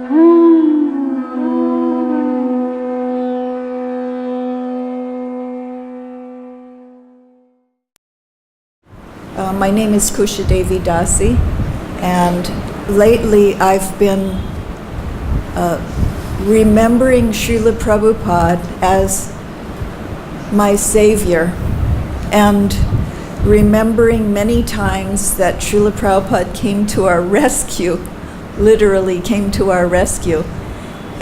My name is Kushadevi Dasi, and lately I've been remembering Srila Prabhupada as my savior, and remembering many times that Srila Prabhupada came to our rescue, literally came to our rescue.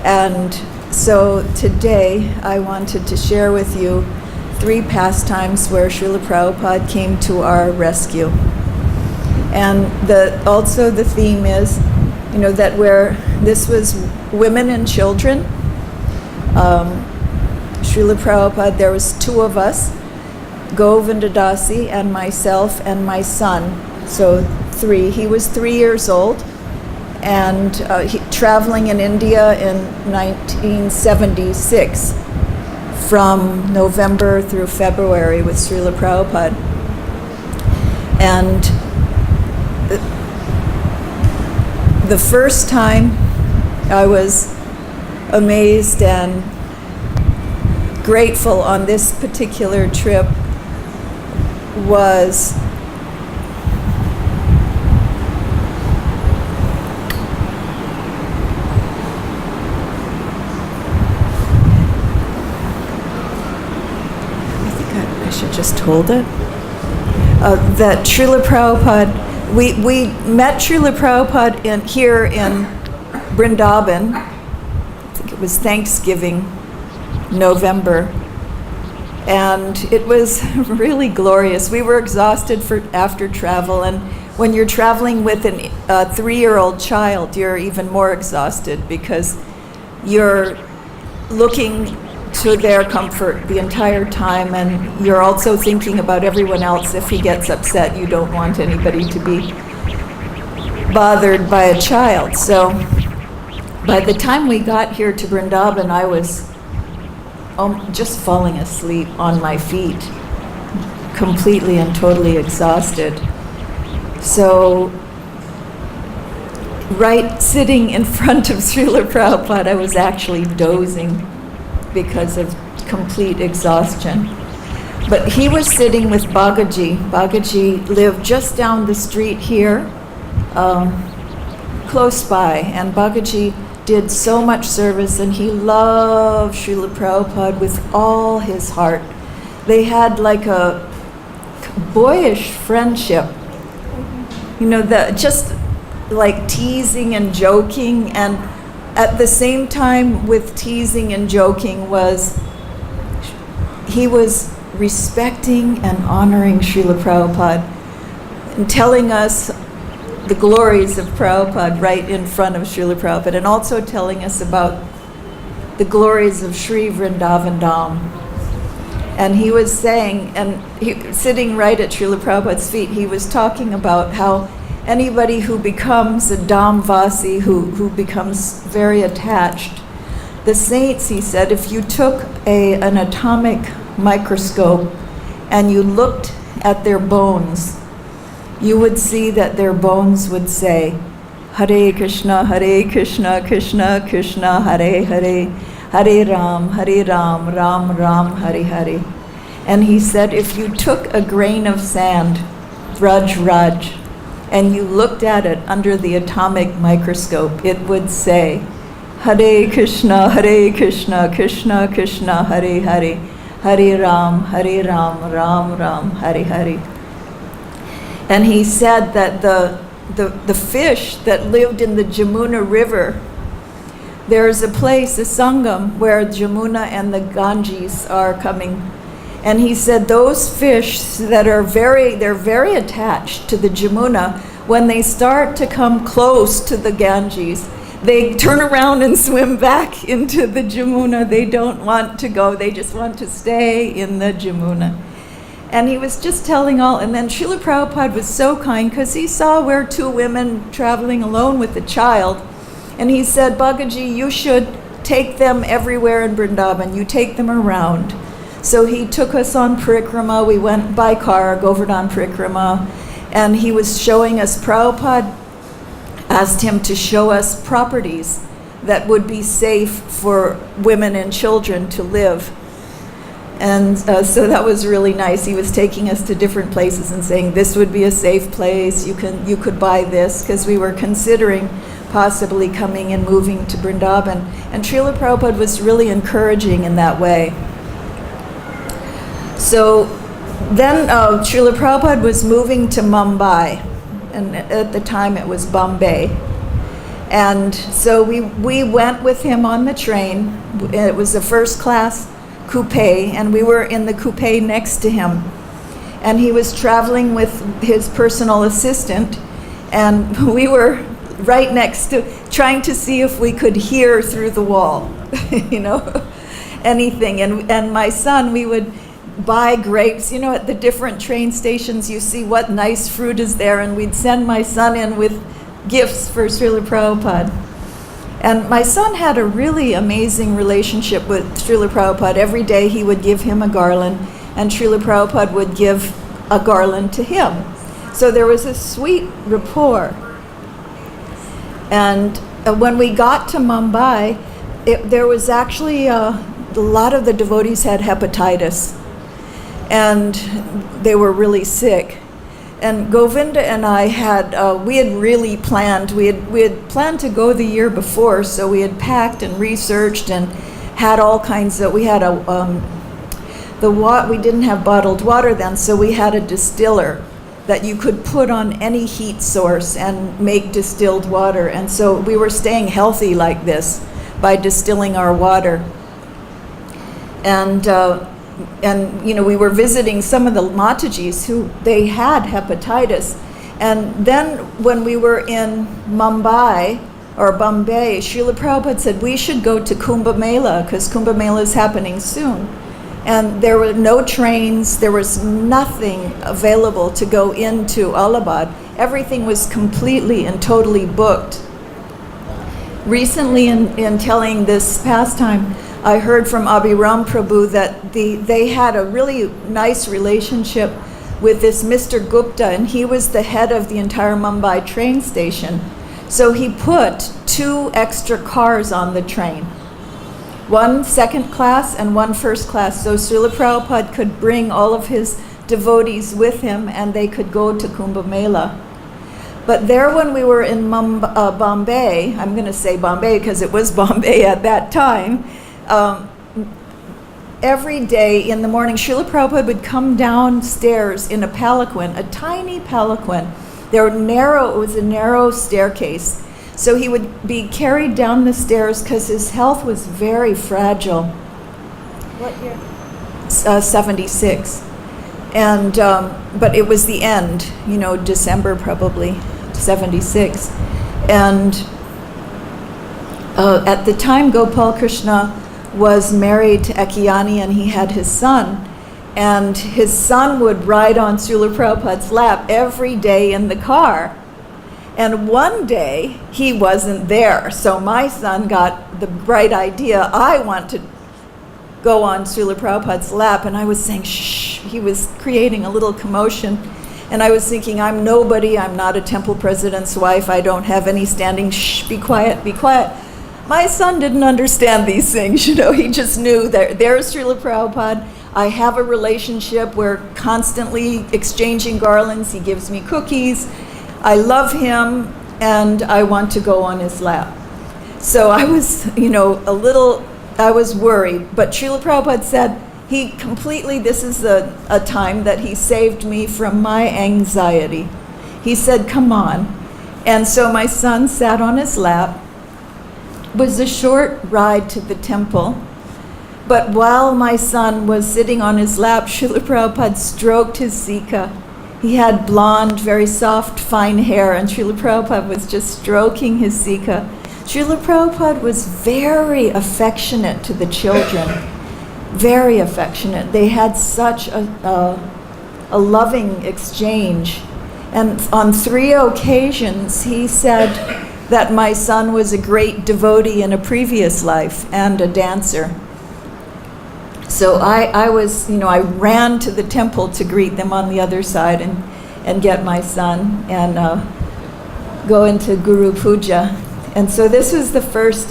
And so today I wanted to share with you 3 pastimes where Srila Prabhupada came to our rescue. And also the theme is, that where this was women and children. Srila Prabhupada, there was 2 of us, Govinda Dasi and myself and my son, so 3. He was 3 years old, and traveling in India in 1976 from November through February with Srila Prabhupada. And the first time I was amazed and grateful on this particular trip was I should just hold it. That Srila Prabhupada, we met Srila Prabhupada here in Vrindavan. I think it was Thanksgiving, November, and it was really glorious. We were exhausted after travel, and when you're traveling with a 3-year-old child, you're even more exhausted because you're looking to their comfort the entire time, and you're also thinking about everyone else. If he gets upset, you don't want anybody to be bothered by a child. So by the time we got here to Vrindavan, I was just falling asleep on my feet, completely and totally exhausted. So right sitting in front of Srila Prabhupada, I was actually dozing because of complete exhaustion. But he was sitting with Bhagaji. Bhagaji lived just down the street here, close by, and Bhagaji did so much service, and he loved Srila Prabhupada with all his heart. They had like a boyish friendship, just like teasing and joking, and at the same time with teasing and joking he was respecting and honoring Srila Prabhupada and telling us the glories of Prabhupada right in front of Srila Prabhupada, and also telling us about the glories of Sri Vrindavan Dham. And he was saying, sitting right at Srila Prabhupada's feet, he was talking about how anybody who becomes a Dhamvasi, who becomes very attached, the saints, he said, if you took an atomic microscope and you looked at their bones, you would see that their bones would say, Hare Krishna, Krishna Krishna, Hare Hare, Hare Ram, Ram Ram, Hare Hare. And he said, if you took a grain of sand, Raj Raj, and you looked at it under the atomic microscope, it would say, Hare Krishna, Krishna Krishna, Hare Hare, Hare Ram, Ram Ram, Hare Hare. And he said that the fish that lived in the Jamuna River, there's a place, a Sangam, where Jamuna and the Ganges are coming. And he said those fish that they're very attached to the Jamuna, when they start to come close to the Ganges, they turn around and swim back into the Jamuna. They don't want to go, they just want to stay in the Jamuna. And he was just telling and then Srila Prabhupada was so kind because he saw we're 2 women traveling alone with a child. And he said, Bhagaji, you should take them everywhere in Vrindavan. You take them around. So he took us on parikrama. We went by car, Govardhan parikrama, and he was showing us, Prabhupada asked him to show us properties that would be safe for women and children to live. And so that was really nice. He was taking us to different places and saying, this would be a safe place, you could buy this, because we were considering possibly coming and moving to Vrindavan. And Srila Prabhupada was really encouraging in that way. So then Srila Prabhupada was moving to Mumbai, and at the time it was Bombay. And so we went with him on the train. It was a first class coupe, and we were in the coupe next to him. And he was traveling with his personal assistant, and we were right next to, trying to see if we could hear through the wall, anything. And my son, we would buy grapes, at the different train stations, you see what nice fruit is there, and we'd send my son in with gifts for Srila Prabhupada. And my son had a really amazing relationship with Srila Prabhupada. Every day he would give him a garland, and Srila Prabhupada would give a garland to him. So there was a sweet rapport. And when we got to Mumbai, there was actually a lot of the devotees had hepatitis, and they were really sick. And Govinda and I we had really planned. We had planned to go the year before, so we had packed and researched and had all kinds of. We had we didn't have bottled water then, so we had a distiller that you could put on any heat source and make distilled water. And so we were staying healthy like this by distilling our water. And we were visiting some of the Matajis who they had hepatitis. And then when we were in Mumbai or Bombay, Srila Prabhupada said we should go to Kumbh Mela because Kumbh Mela is happening soon. And there were no trains, there was nothing available to go into Allahabad. Everything was completely and totally booked. Recently in telling this pastime, I heard from Abhiram Prabhu that they had a really nice relationship with this Mr. Gupta, and he was the head of the entire Mumbai train station. So he put 2 extra cars on the train, 1 second class and 1 first class. So Srila Prabhupada could bring all of his devotees with him, and they could go to Kumbh Mela. But there when we were in Bombay, I'm going to say Bombay because it was Bombay at that time, every day in the morning, Srila Prabhupada would come downstairs in a palanquin, a tiny palanquin. It was a narrow staircase. So he would be carried down the stairs because his health was very fragile. What year? 76. And, but it was the end, December probably, 76. And at the time, Gopal Krishna was married to Ekayani, and he had his son. And his son would ride on Srila Prabhupada's lap every day in the car. And one day, he wasn't there. So my son got the bright idea, I want to go on Srila Prabhupada's lap. And I was saying, shh, he was creating a little commotion. And I was thinking, I'm nobody, I'm not a temple president's wife, I don't have any standing, shh, be quiet, be quiet. My son didn't understand these things, he just knew that there's Srila Prabhupada. I have a relationship, we're constantly exchanging garlands, he gives me cookies, I love him, and I want to go on his lap. So I was, I was worried, but Srila Prabhupada said, this is a time that he saved me from my anxiety. He said, come on. And so my son sat on his lap. It was a short ride to the temple. But while my son was sitting on his lap, Srila Prabhupada stroked his Sika. He had blonde, very soft, fine hair, and Srila Prabhupada was just stroking his Sika. Srila Prabhupada was very affectionate to the children, very affectionate. They had such a loving exchange. And on 3 occasions, he said that my son was a great devotee in a previous life and a dancer. So I was, I ran to the temple to greet them on the other side and get my son and go into Guru Puja. And so this was the first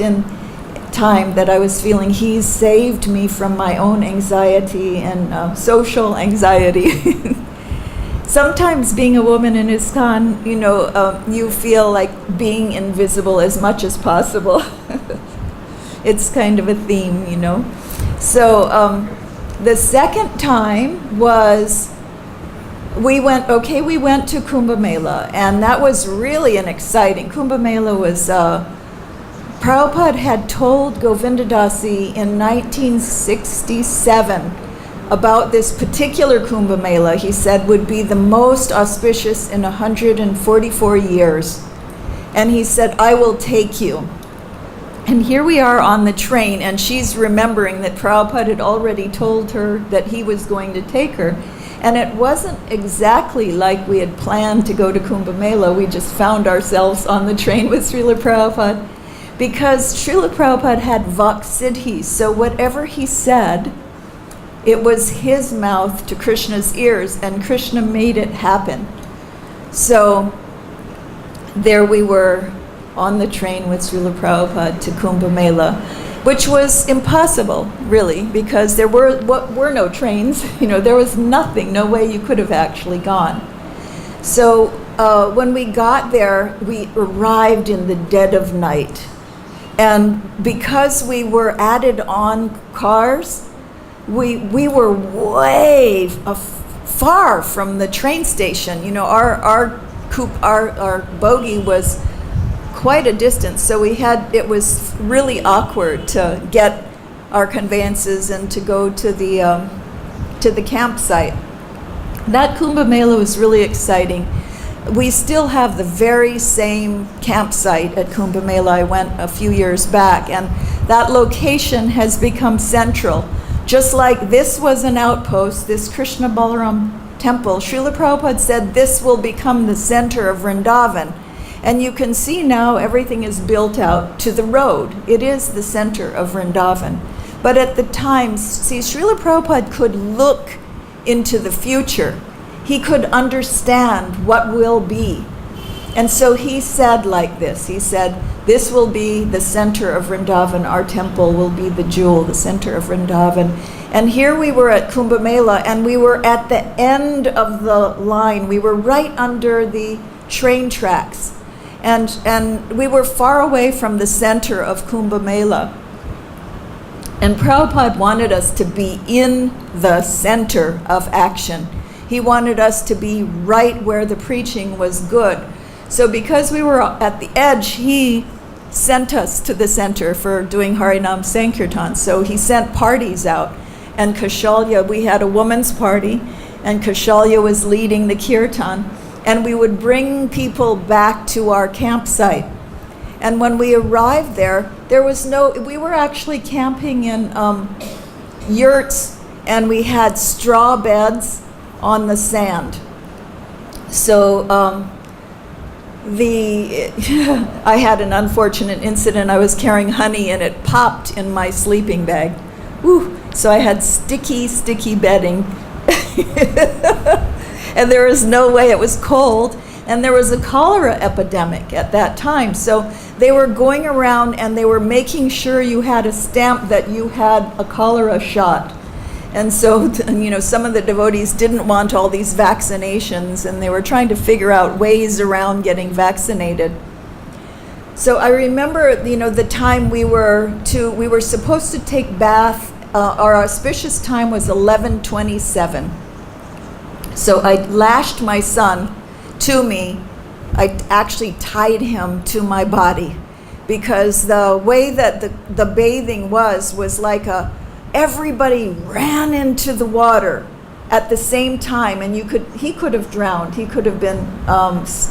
time that I was feeling He saved me from my own anxiety and social anxiety. Sometimes being a woman in ISKCON, you feel like being invisible as much as possible. It's kind of a theme, So the second time was, we went to Kumbh Mela, and that was really an exciting. Kumbh Mela was, Prabhupada had told Govindadasi in 1967 about this particular Kumbh Mela. He said would be the most auspicious in 144 years. And he said, I will take you. And here we are on the train, and she's remembering that Prabhupada had already told her that he was going to take her. And it wasn't exactly like we had planned to go to Kumbh Mela. We just found ourselves on the train with Srila Prabhupada, because Srila Prabhupada had Vaksiddhi. So whatever he said, it was his mouth to Krishna's ears, and Krishna made it happen. So there we were on the train with Srila Prabhupada to Kumbh Mela, which was impossible, really, because there were no trains. There was nothing, no way you could have actually gone. So when we got there, we arrived in the dead of night. And because we were added on cars, we were way far from the train station. Our bogie was quite a distance, so it was really awkward to get our conveyances and to go to the campsite. That Kumbh Mela was really exciting. We still have the very same campsite at Kumbh Mela. I went a few years back, and that location has become central. Just like this was an outpost, this Krishna Balaram temple, Srila Prabhupada said this will become the center of Vrindavan. And you can see now everything is built out to the road. It is the center of Vrindavan. But at the time, Srila Prabhupada could look into the future. He could understand what will be. And so he said like this. He said, this will be the center of Vrindavan. Our temple will be the jewel, the center of Vrindavan. And here we were at Kumbh Mela, and we were at the end of the line. We were right under the train tracks. And we were far away from the center of Kumbh Mela. And Prabhupada wanted us to be in the center of action. He wanted us to be right where the preaching was good. So because we were at the edge, he sent us to the center for doing Harinam Sankirtan. So he sent parties out. And Kaushalya, we had a woman's party, and Kaushalya was leading the kirtan. And we would bring people back to our campsite. And when we arrived there, we were actually camping in yurts, and we had straw beds on the sand. So I had an unfortunate incident. I was carrying honey, and it popped in my sleeping bag. Whew. So I had sticky bedding. And there was no way, it was cold, and there was a cholera epidemic at that time. So they were going around and they were making sure you had a stamp that you had a cholera shot. And so, some of the devotees didn't want all these vaccinations, and they were trying to figure out ways around getting vaccinated. So I remember, the time we were supposed to take bath. Our auspicious time was 11:27. So I lashed my son to me. I actually tied him to my body, because the way that the bathing was like everybody ran into the water at the same time, and he could have drowned. He could have been,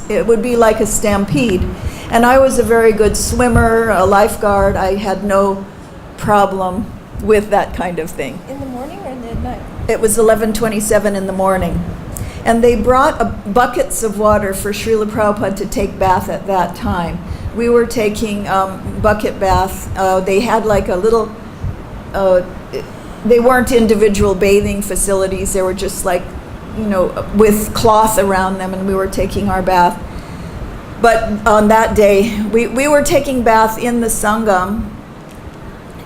it would be like a stampede. And I was a very good swimmer, a lifeguard. I had no problem with that kind of thing. In the morning or in the night? It was 11:27 in the morning. And they brought buckets of water for Srila Prabhupada to take bath at that time. We were taking bucket bath. They had like a little, they weren't individual bathing facilities. They were just like, with cloth around them, and we were taking our bath. But on that day, we were taking bath in the Sangam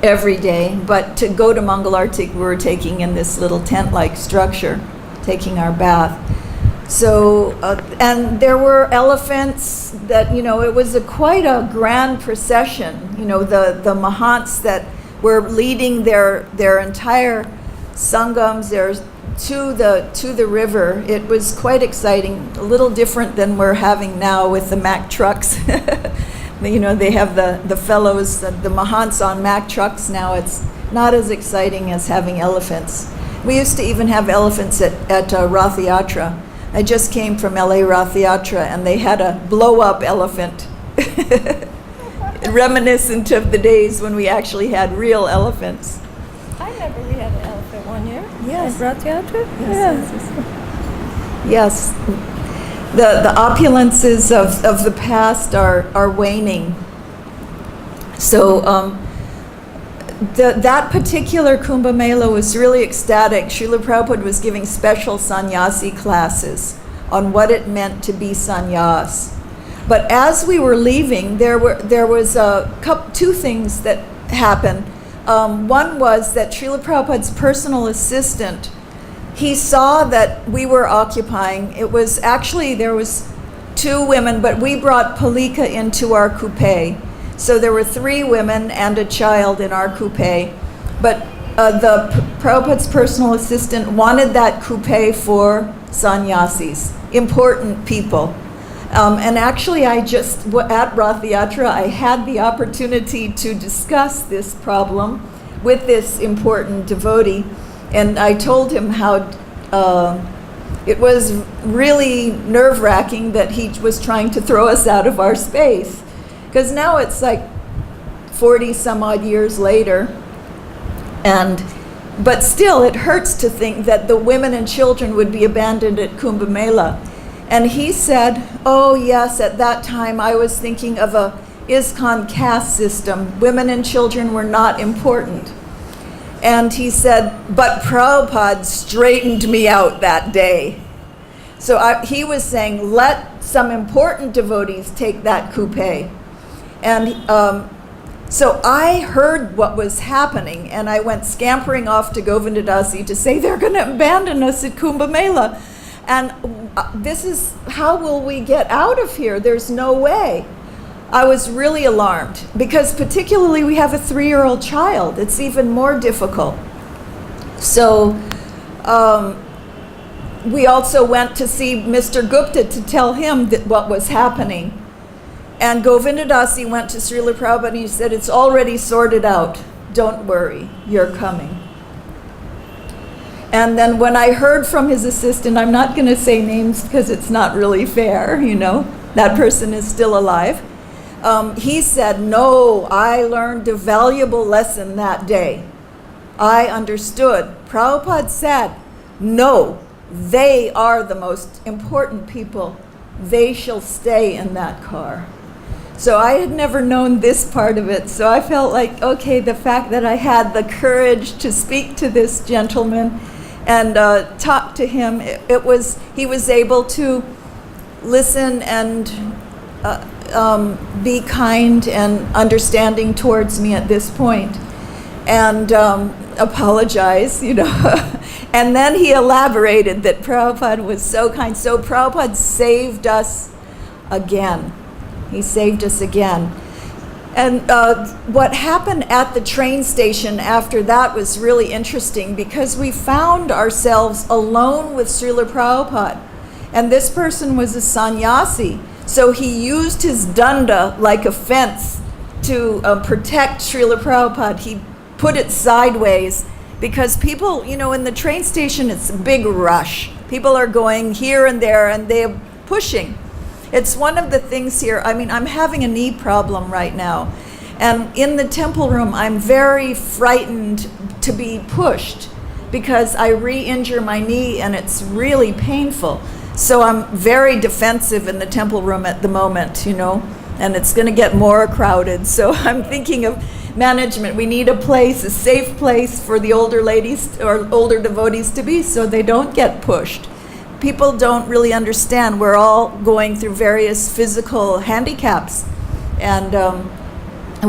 every day, but to go to Mangalartik, we were taking in this little tent-like structure, taking our bath. So, and there were elephants that, it was quite a grand procession. The Mahants that were leading their entire Sangams there to the river. It was quite exciting, a little different than we're having now with the Mack trucks. They have the fellows, the Mahants on Mack trucks now. It's not as exciting as having elephants. We used to even have elephants at Rath Yatra. I just came from LA Rath Yatra, and they had a blow-up elephant, reminiscent of the days when we actually had real elephants. I remember we had an elephant one year. Yes. At Rath Yatra? Yes. The opulences of the past are waning. So that particular Kumbh Mela was really ecstatic. Srila Prabhupada was giving special sannyasi classes on what it meant to be sannyas. But as we were leaving, there was two things that happened. One was that Srila Prabhupada's personal assistant, he saw that we were occupying. It was actually, there was 2 women, but we brought Palika into our coupe. So there were 3 women and a child in our coupe. But the Prabhupada's personal assistant wanted that coupe for sannyasis, important people. And actually, at Rath Yatra, I had the opportunity to discuss this problem with this important devotee. And I told him how it was really nerve-wracking that he was trying to throw us out of our space. Because now it's like 40 some odd years later. But still, it hurts to think that the women and children would be abandoned at Kumbh Mela. And he said, oh yes, at that time I was thinking of a ISKCON caste system. Women and children were not important. And he said, but Prabhupada straightened me out that day. So he was saying, let some important devotees take that coupe. And so I heard what was happening, and I went scampering off to Govindadasi to say, they're going to abandon us at Kumbh Mela. And this is, how will we get out of here? There's no way. I was really alarmed, because particularly we have a 3-year-old child. It's even more difficult. So we also went to see Mr. Gupta to tell him what was happening. And Govindadasi went to Srila Prabhupada and he said, it's already sorted out. Don't worry, you're coming. And then when I heard from his assistant, I'm not going to say names because it's not really fair, that person is still alive. He said, no, I learned a valuable lesson that day. I understood. Prabhupada said, no, they are the most important people. They shall stay in that car. So I had never known this part of it. So I felt like, okay, the fact that I had the courage to speak to this gentleman and talk to him, he was able to listen and be kind and understanding towards me at this point, and apologize, And then he elaborated that Prabhupada was so kind. So Prabhupada saved us again. He saved us again. And what happened at the train station after that was really interesting, because we found ourselves alone with Srila Prabhupada. And this person was a sannyasi. So he used his danda like a fence to protect Srila Prabhupada. He put it sideways because people, in the train station, it's a big rush. People are going here and there and they're pushing. It's one of the things here. I'm having a knee problem right now. And in the temple room, I'm very frightened to be pushed because I re-injure my knee and it's really painful. So I'm very defensive in the temple room at the moment, and it's going to get more crowded. So I'm thinking of management. We need a safe place for the older ladies or older devotees to be so they don't get pushed. people don't really understand. We're all going through various physical handicaps, and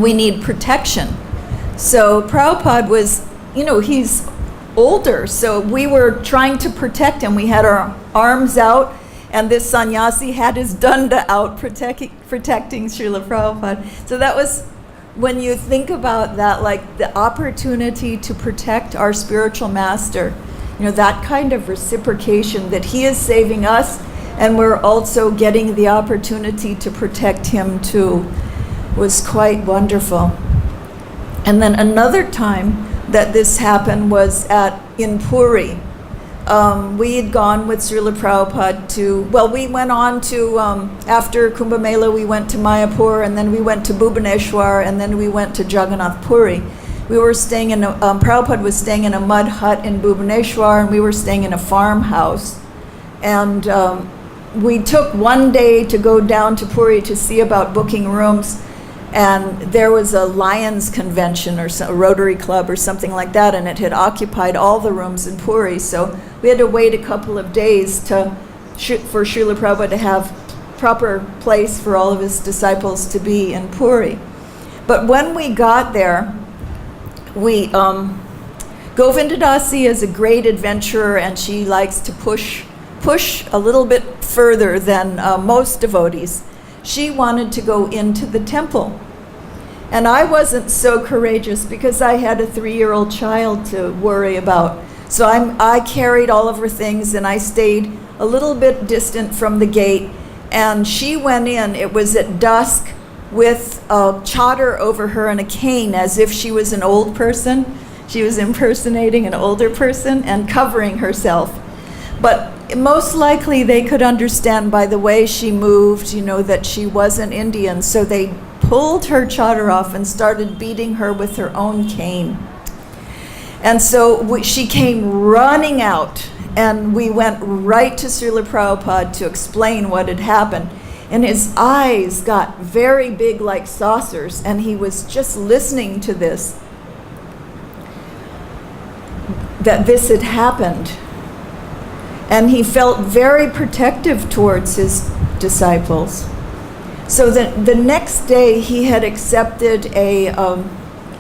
we need protection. So Prabhupada was, he's older, so we were trying to protect him. We had our arms out, and this sannyasi had his danda out protecting Srila Prabhupada. So that was, when you think about that, like the opportunity to protect our spiritual master, that kind of reciprocation, that he is saving us and we're also getting the opportunity to protect him too, was quite wonderful. And then another time that this happened was in Puri. We had gone with Srila Prabhupada we went on to, after Kumbh Mela, we went to Mayapur, and then we went to Bhubaneswar, and then we went to Jagannath Puri. We were staying Prabhupada was staying in a mud hut in Bhubaneswar, and we were staying in a farmhouse. And we took one day to go down to Puri to see about booking rooms. And there was a Lions convention or a Rotary Club or something like that, and it had occupied all the rooms in Puri. So we had to wait a couple of days for Srila Prabhupada to have proper place for all of his disciples to be in Puri. But when we got there, Govinda Dasi is a great adventurer, and she likes to push a little bit further than most devotees. She wanted to go into the temple. And I wasn't so courageous because I had a 3-year-old child to worry about. So I carried all of her things, and I stayed a little bit distant from the gate. And she went in. It was at dusk with a chadar over her and a cane, as if she was an old person. She was impersonating an older person and covering herself. But most likely they could understand by the way she moved, that she wasn't Indian. So they pulled her chadar off and started beating her with her own cane. And so she came running out, and we went right to Srila Prabhupada to explain what had happened. And his eyes got very big like saucers, and he was just listening to this, that this had happened. And he felt very protective towards his disciples. So the next day he had accepted a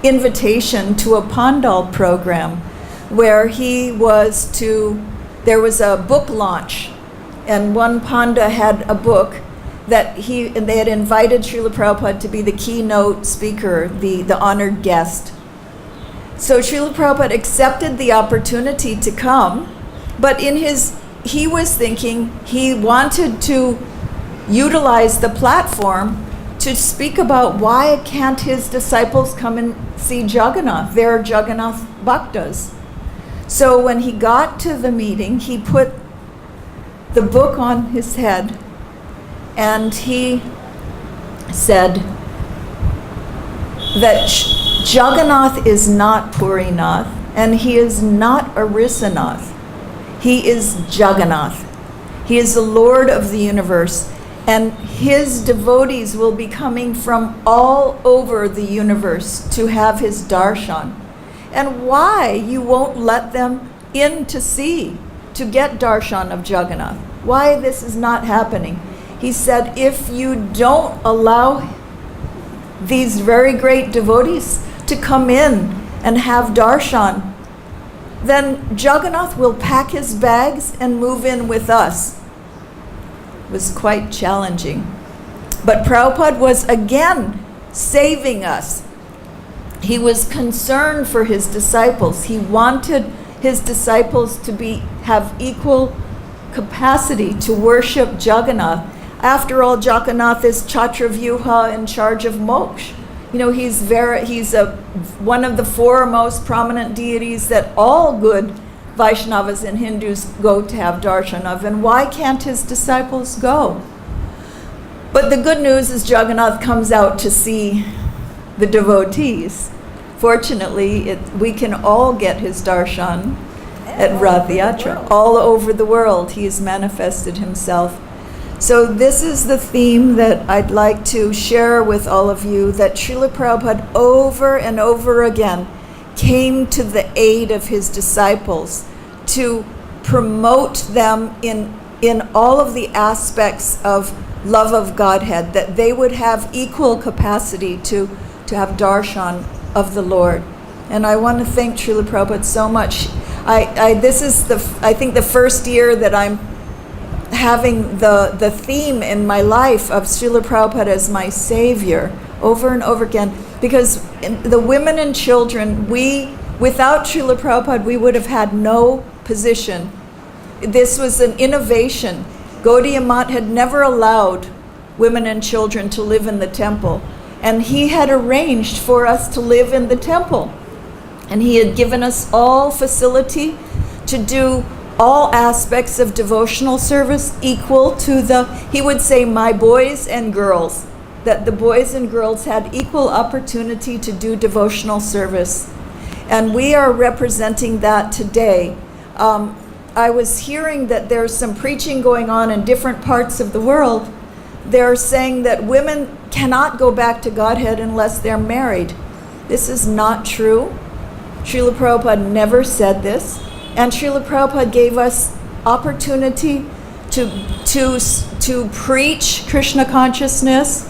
invitation to a Pandal program where there was a book launch, and one Panda had a book and they had invited Srila Prabhupada to be the keynote speaker, the honored guest. So Srila Prabhupada accepted the opportunity to come, but he was thinking he wanted to utilize the platform to speak about why can't his disciples come and see Jagannath. They're Jagannath Bhaktas. So when he got to the meeting, he put the book on his head, and he said that Jagannath is not Purinath, and he is not Arisanath. He is Jagannath. He is the Lord of the universe, and his devotees will be coming from all over the universe to have his darshan. And why you won't let them in to get darshan of Jagannath? Why this is not happening? He said, if you don't allow these very great devotees to come in and have darshan, then Jagannath will pack his bags and move in with us. It was quite challenging. But Prabhupada was again saving us. He was concerned for his disciples. He wanted his disciples to have equal capacity to worship Jagannath. After all, Jagannath is Chatravyuha, in charge of moksha. He's one of the 4 most prominent deities that all good Vaishnavas and Hindus go to have darshan of. And why can't his disciples go? But the good news is Jagannath comes out to see the devotees. Fortunately, we can all get his darshan at Rath Yatra. All over the world, he has manifested himself. So this is the theme that I'd like to share with all of you, that Srila Prabhupada over and over again came to the aid of his disciples to promote them in in all of the aspects of love of Godhead, that they would have equal capacity to have darshan of the Lord. And I want to thank Srila Prabhupada so much. This is I think the first year that I'm having the theme in my life of Srila Prabhupada as my savior over and over again, because the women and children, without Srila Prabhupada, we would have had no position. This was an innovation. Gaudiya Math had never allowed women and children to live in the temple, and he had arranged for us to live in the temple. And he had given us all facility to do all aspects of devotional service equal to he would say, my boys and girls, that the boys and girls had equal opportunity to do devotional service. And we are representing that today. I was hearing that there's some preaching going on in different parts of the world. They're saying that women cannot go back to Godhead unless they're married. This is not true. Srila Prabhupada never said this. And Srila Prabhupada gave us opportunity to preach Krishna consciousness.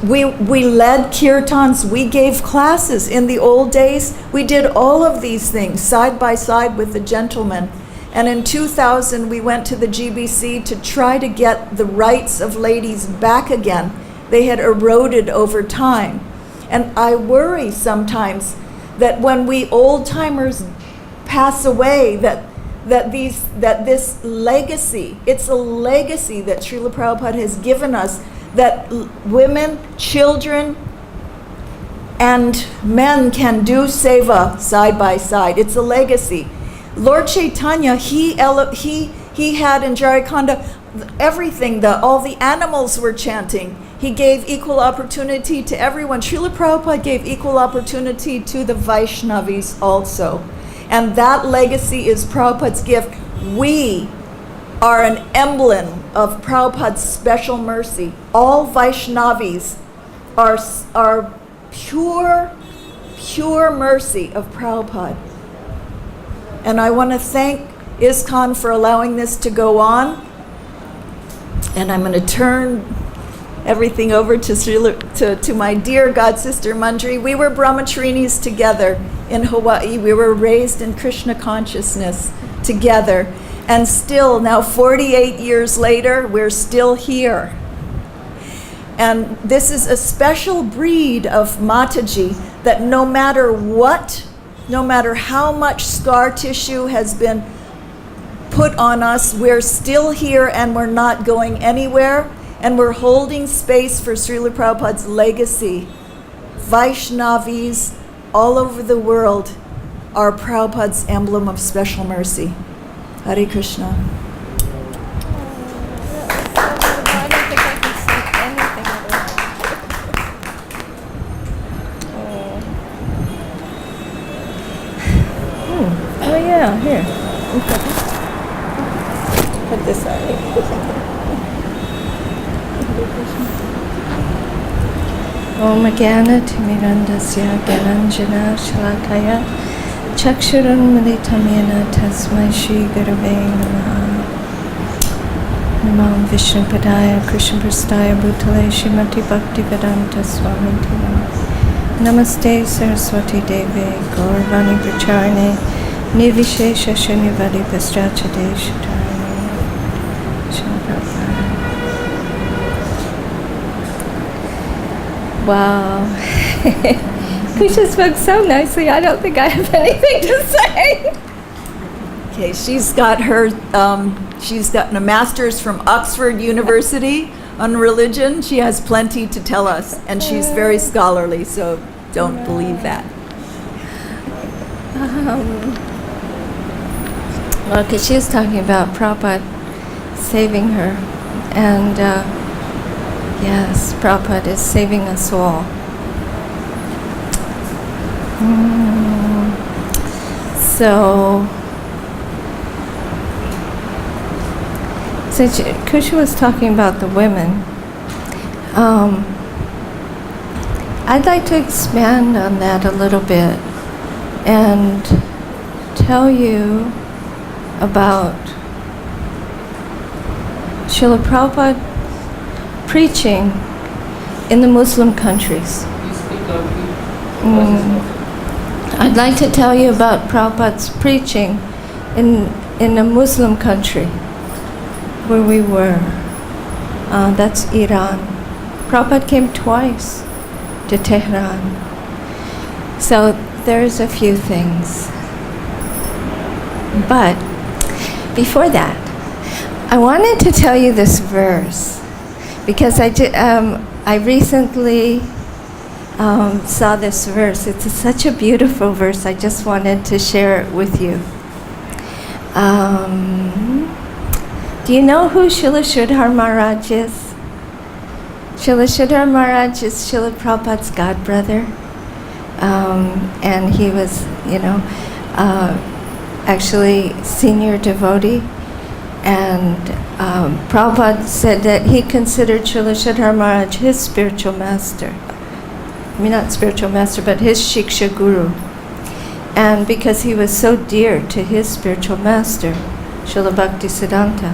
We led kirtans, we gave classes. In the old days, we did all of these things side by side with the gentlemen. And in 2000, we went to the GBC to try to get the rights of ladies back again. They had eroded over time. And I worry sometimes that when we old-timers pass away, that this legacy, it's a legacy that Srila Prabhupada has given us, that women, children, and men can do seva side by side. It's a legacy. Lord Chaitanya, he had in Jarikhanda everything, all the animals were chanting. He gave equal opportunity to everyone. Srila Prabhupada gave equal opportunity to the Vaishnavis also. And that legacy is Prabhupada's gift. We are an emblem of Prabhupada's special mercy. All Vaishnavis are pure mercy of Prabhupada. And I want to thank ISKCON for allowing this to go on. And I'm going to turn everything over to my dear God sister Manjari. We were brahmacharinis together in Hawaii. We were raised in Krishna consciousness together. And still, now 48 years later, we're still here. And this is a special breed of Mataji that no matter what, no matter how much scar tissue has been put on us, we're still here and we're not going anywhere. And we're holding space for Srila Prabhupada's legacy. Vaishnavis all over the world are Prabhupada's emblem of special mercy. Hare Krishna. I don't think I can say anything at all. Oh yeah, here. Put this on. Om Jnana-timirandasya Gyananjana Shalakaya Chakshurunmilitamena Tasmai Shri Gurave Namaha. Namam Vishnu Padaya Krishna Prastaya Bhutale Srimati Bhakti-Vedanta Swamiti Namaste Saraswati Devi Gauravani Pracharne Nivishesha Shunyavadi Pastrachade Shatarane Shankarapara. Wow. Kusha spoke so nicely, I don't think I have anything to say. Okay, she's gotten a master's from Oxford University on religion. She has plenty to tell us, and she's very scholarly, so don't believe that. Well, because she was talking about Prabhupada saving her, and yes, Prabhupada is saving us all. So Kusha was talking about the women. I'd like to expand on that a little bit and tell you about Srila Prabhupada preaching in the Muslim countries. I'd like to tell you about Prabhupada's preaching in a Muslim country where we were. That's Iran. Prabhupada came twice to Tehran. So there's a few things. But before that, I wanted to tell you this verse because I recently saw this verse. It's such a beautiful verse. I just wanted to share it with you. Do you know who Srila Sridhar Maharaj is? Srila Sridhar Maharaj is Srila Prabhupada's godbrother. And he was, actually senior devotee. And Prabhupada said that he considered Srila Sridhar Maharaj his spiritual master. I mean, not spiritual master, but his Shiksha Guru. And because he was so dear to his spiritual master, Srila Bhaktisiddhanta,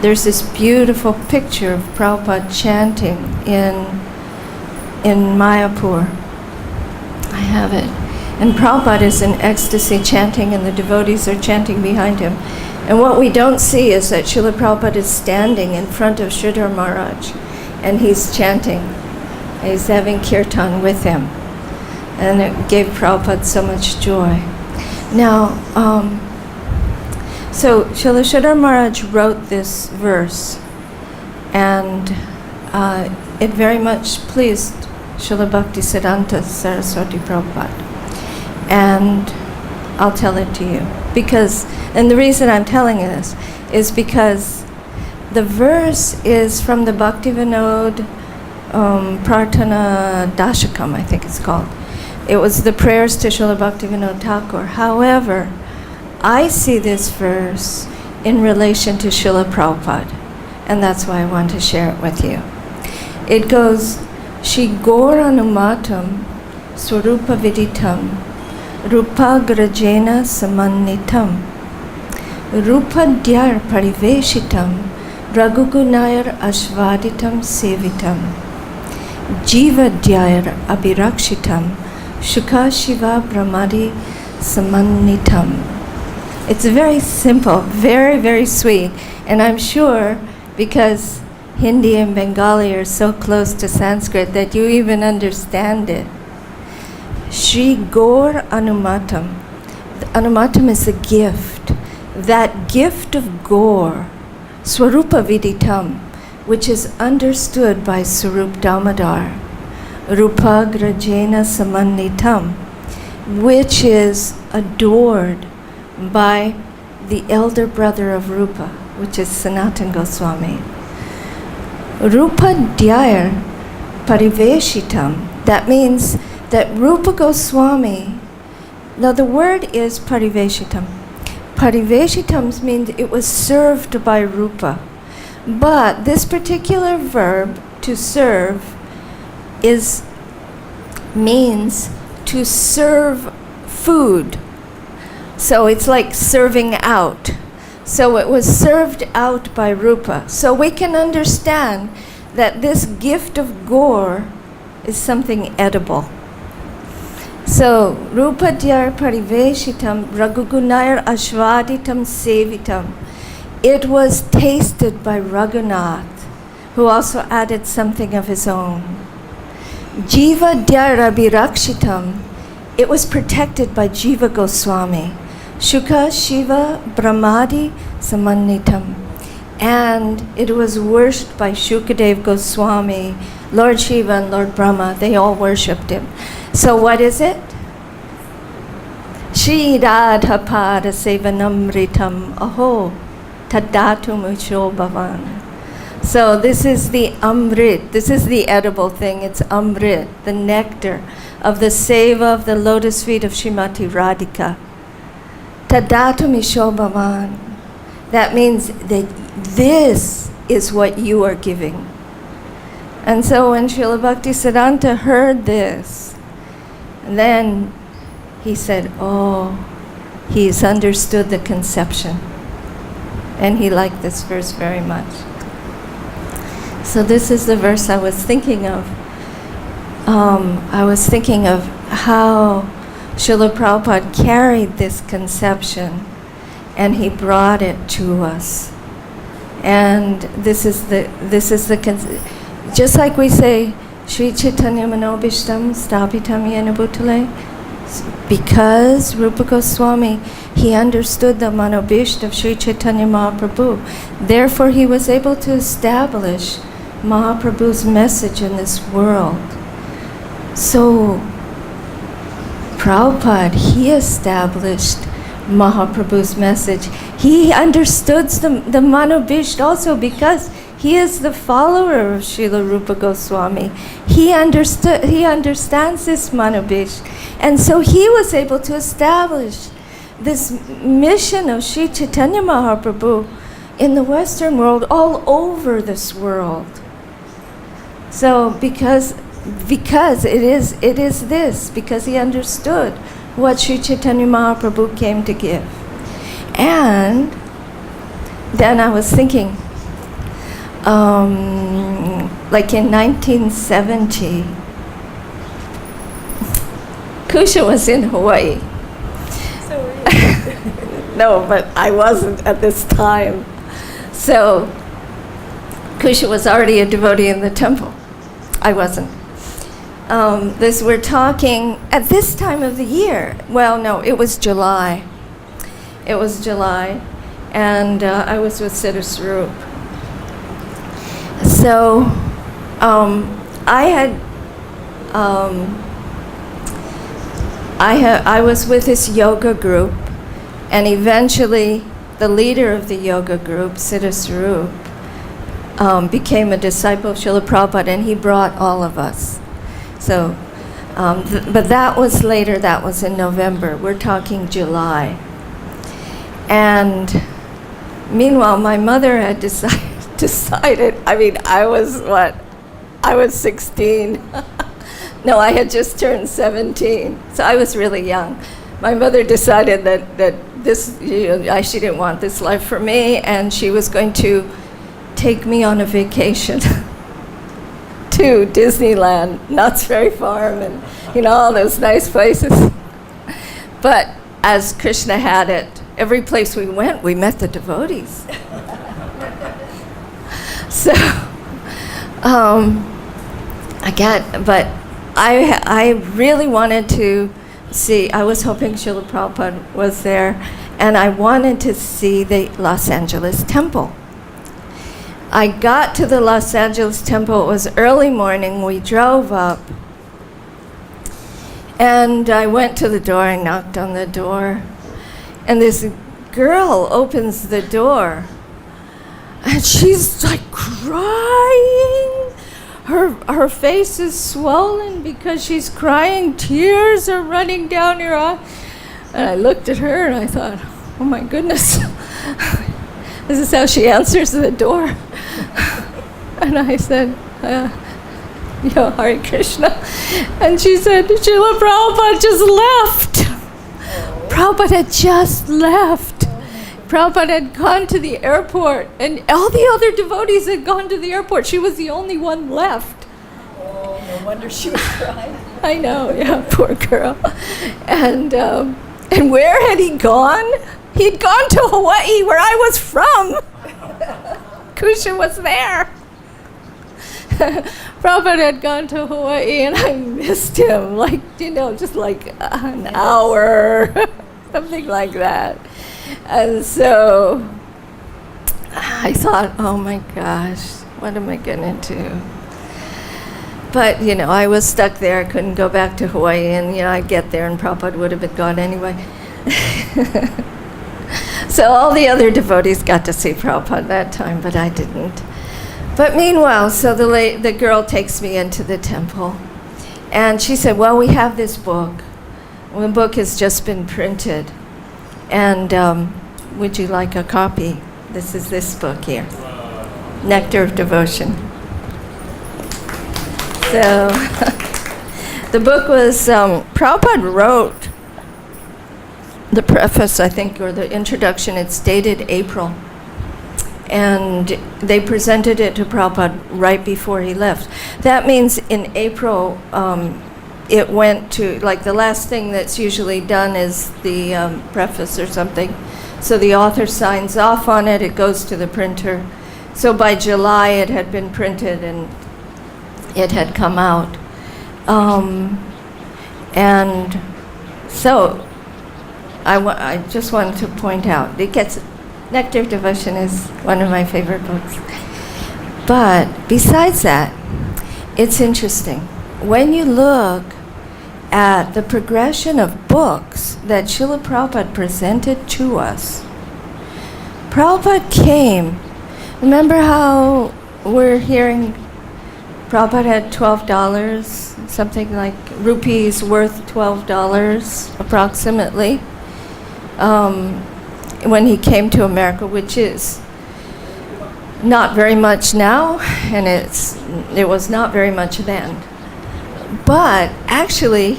there's this beautiful picture of Prabhupada chanting in Mayapur. I have it. And Prabhupada is in ecstasy chanting, and the devotees are chanting behind him. And what we don't see is that Srila Prabhupada is standing in front of Sridhar Maharaj, and he's chanting. He's having kirtan with him. And it gave Prabhupada so much joy. Now, so Srila Sridhar Maharaj wrote this verse, and it very much pleased Srila Bhaktisiddhanta Saraswati Prabhupada. And I'll tell it to you. And the reason I'm telling you this is because the verse is from the Bhakti-Vinod Prarthana Dashakam, I think it's called. It was the prayers to Srila Bhakti-Vinod Thakur. However, I see this verse in relation to Srila Prabhupada, and that's why I want to share it with you. It goes, Shri Gaur Anumatam Swarupa Viditam Rupa Grajena Samannitam Rupa Dyar Pariveshitam Ragugunayar Ashvaditam Sevitam Jiva Dyar Abhirakshitam Shukha Shiva Brahmadi Samannitam. It's very simple, very, very sweet. And I'm sure because Hindi and Bengali are so close to Sanskrit that you even understand it. Shri Gaur Anumatam. Anumatam is a gift. That gift of Gaur, Swarupa Viditam, which is understood by Swarup Damodar, Rupa Grajena Samannitam, which is adored by the elder brother of Rupa, which is Sanatana Goswami. Rupa Dhyayar Pariveshitam. That means that Rupa Goswami, now the word is Pariveshitam. Pariveshitam means it was served by Rupa. But this particular verb, to serve, means to serve food. So it's like serving out. So it was served out by Rupa. So we can understand that this gift of Gaur is something edible. So, Rupa Dhyar Pariveshitam Ragugunayar Ashvaditam Sevitam. It was tasted by Raghunath, who also added something of his own. Jiva Dhyar Abhirakshitam. It was protected by Jiva Goswami. Shukha Shiva Brahmadi Samannitam. And it was worshipped by Shukadev Goswami, Lord Shiva and Lord Brahma. They all worshipped him. So what is it? Shri Radha Pada Sevanamritam Aho Tadatum Ucho Bhavan. So this is the amrit, this is the edible thing, it's amrit, the nectar of the seva of the lotus feet of Srimati Radhika. Tadatum Isho Bhavan. That means that this is what you are giving. And so when Srila Bhaktisiddhanta heard this, then he said, oh, he's understood the conception. And he liked this verse very much. So this is the verse I was thinking of. I was thinking of how Srila Prabhupada carried this conception and he brought it to us. And this is the just like we say, Sri Chaitanya Manobishtam Stapitam Yena Bhutale, because Rupa Goswami, he understood the Manobisht of Sri Chaitanya Mahaprabhu. Therefore, he was able to establish Mahaprabhu's message in this world. So, Prabhupada, he established Mahaprabhu's message. He understood the Manobisht also because he is the follower of Srila Rupa Goswami. He understands this Manobisht. And so he was able to establish this mission of Sri Chaitanya Mahaprabhu in the Western world, all over this world. So because it is this, because he understood what Sri Chaitanya Mahaprabhu came to give. And then I was thinking, like in 1970, Kusha was in Hawaii. So were you? No, but I wasn't at this time. So Kusha was already a devotee in the temple. I wasn't. We're talking at this time of the year. Well, no, it was July. It was July, and I was with Siddha Swarup. So I was with this yoga group, and eventually the leader of the yoga group, Siddha Swarup, became a disciple of Srila Prabhupada, and he brought all of us. So, but that was later, that was in November. We're talking July. And meanwhile, my mother had decided, I mean, I was 16. No, I had just turned 17, so I was really young. My mother decided that this, she didn't want this life for me, and she was going to take me on a vacation to Disneyland, Knott's Berry Farm, and all those nice places. But as Krishna had it, every place we went, we met the devotees. So, I really wanted to see, I was hoping Srila Prabhupada was there, and I wanted to see the Los Angeles temple. I got to the Los Angeles temple, it was early morning, we drove up, and I went to the door, I knocked on the door, and this girl opens the door, and she's like crying. Her face is swollen because she's crying. Tears are running down her eye. And I looked at her and I thought, oh my goodness, this is how she answers the door. And I said, Hare Krishna. And she said, Srila Prabhupada just left. Prabhupada had just left. Prabhupada had gone to the airport, and all the other devotees had gone to the airport. She was the only one left. Oh, no wonder she was crying. I know, yeah, poor girl. And where had he gone? He'd gone to Hawaii, where I was from. Kusha was there. Prabhupada had gone to Hawaii, and I missed him, just like an hour, something like that. And so I thought, oh my gosh, what am I going to do? But, I was stuck there. I couldn't go back to Hawaii. And, I'd get there and Prabhupada would have been gone anyway. So all the other devotees got to see Prabhupada that time, but I didn't. But meanwhile, so the girl takes me into the temple. And she said, well, we have this book. Well, the book has just been printed. And would you like a copy? This is this book here, Nectar of Devotion. So the book was, Prabhupada wrote the preface, I think, or the introduction. It's dated April. and they presented it to Prabhupada right before he left. That means in April, it went to, like, the last thing that's usually done is the preface or something. So the author signs off on it, it goes to the printer. So by July it had been printed and it had come out. And so I just wanted to point out, Nectar of Devotion is one of my favorite books. But besides that, it's interesting. When you look at the progression of books that Srila Prabhupada presented to us, Prabhupada came. Remember how we're hearing Prabhupada had $12, something like rupees worth $12 approximately, when he came to America, which is not very much now, and it was not very much then. But actually,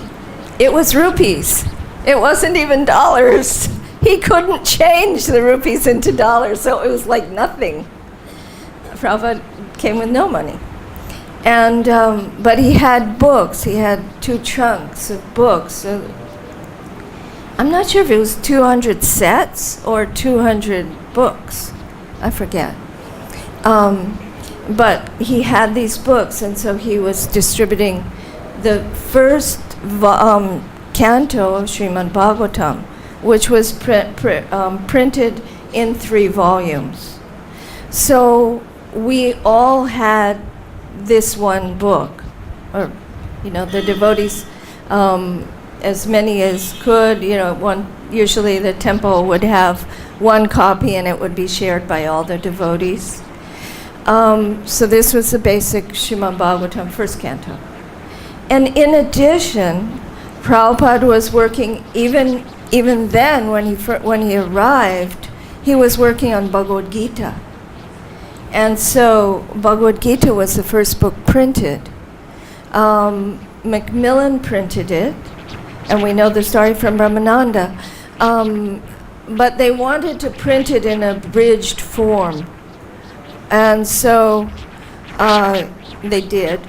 it was rupees. It wasn't even dollars. He couldn't change the rupees into dollars, so it was like nothing. Prabhupada came with no money. And, but he had books. He had 2 trunks of books. So I'm not sure if it was 200 sets or 200 books. I forget. But he had these books, and so he was distributing the first canto of Srimad Bhagavatam, which was printed in 3 volumes. So we all had this one book, or, the devotees, as many as could, usually the temple would have 1 copy and it would be shared by all the devotees. So this was the basic Srimad Bhagavatam, first canto. And in addition, Prabhupada was working, even then when he arrived, he was working on Bhagavad-Gita. And so Bhagavad-Gita was the first book printed. Macmillan printed it, and we know the story from Ramananda. But they wanted to print it in a abridged form. And so they did.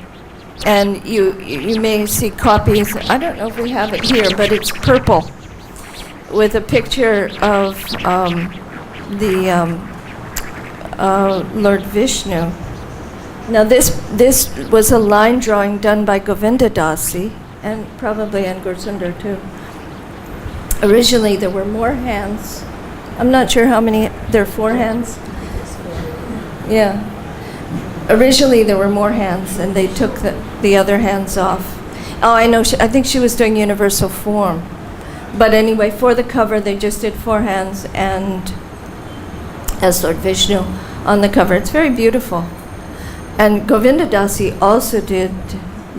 And you may see copies. I don't know if we have it here, but it's purple with a picture of Lord Vishnu. Now this was a line drawing done by Govinda Dasi, and probably Angur Sundar too. Originally there were more hands. I'm not sure how many. There are 4 hands. Yeah. Originally there were more hands, and they took the other hands off. Oh, I know. I think she was doing universal form. But anyway, for the cover, they just did 4 hands, and as Lord Vishnu on the cover. It's very beautiful. And Govinda Dasi also did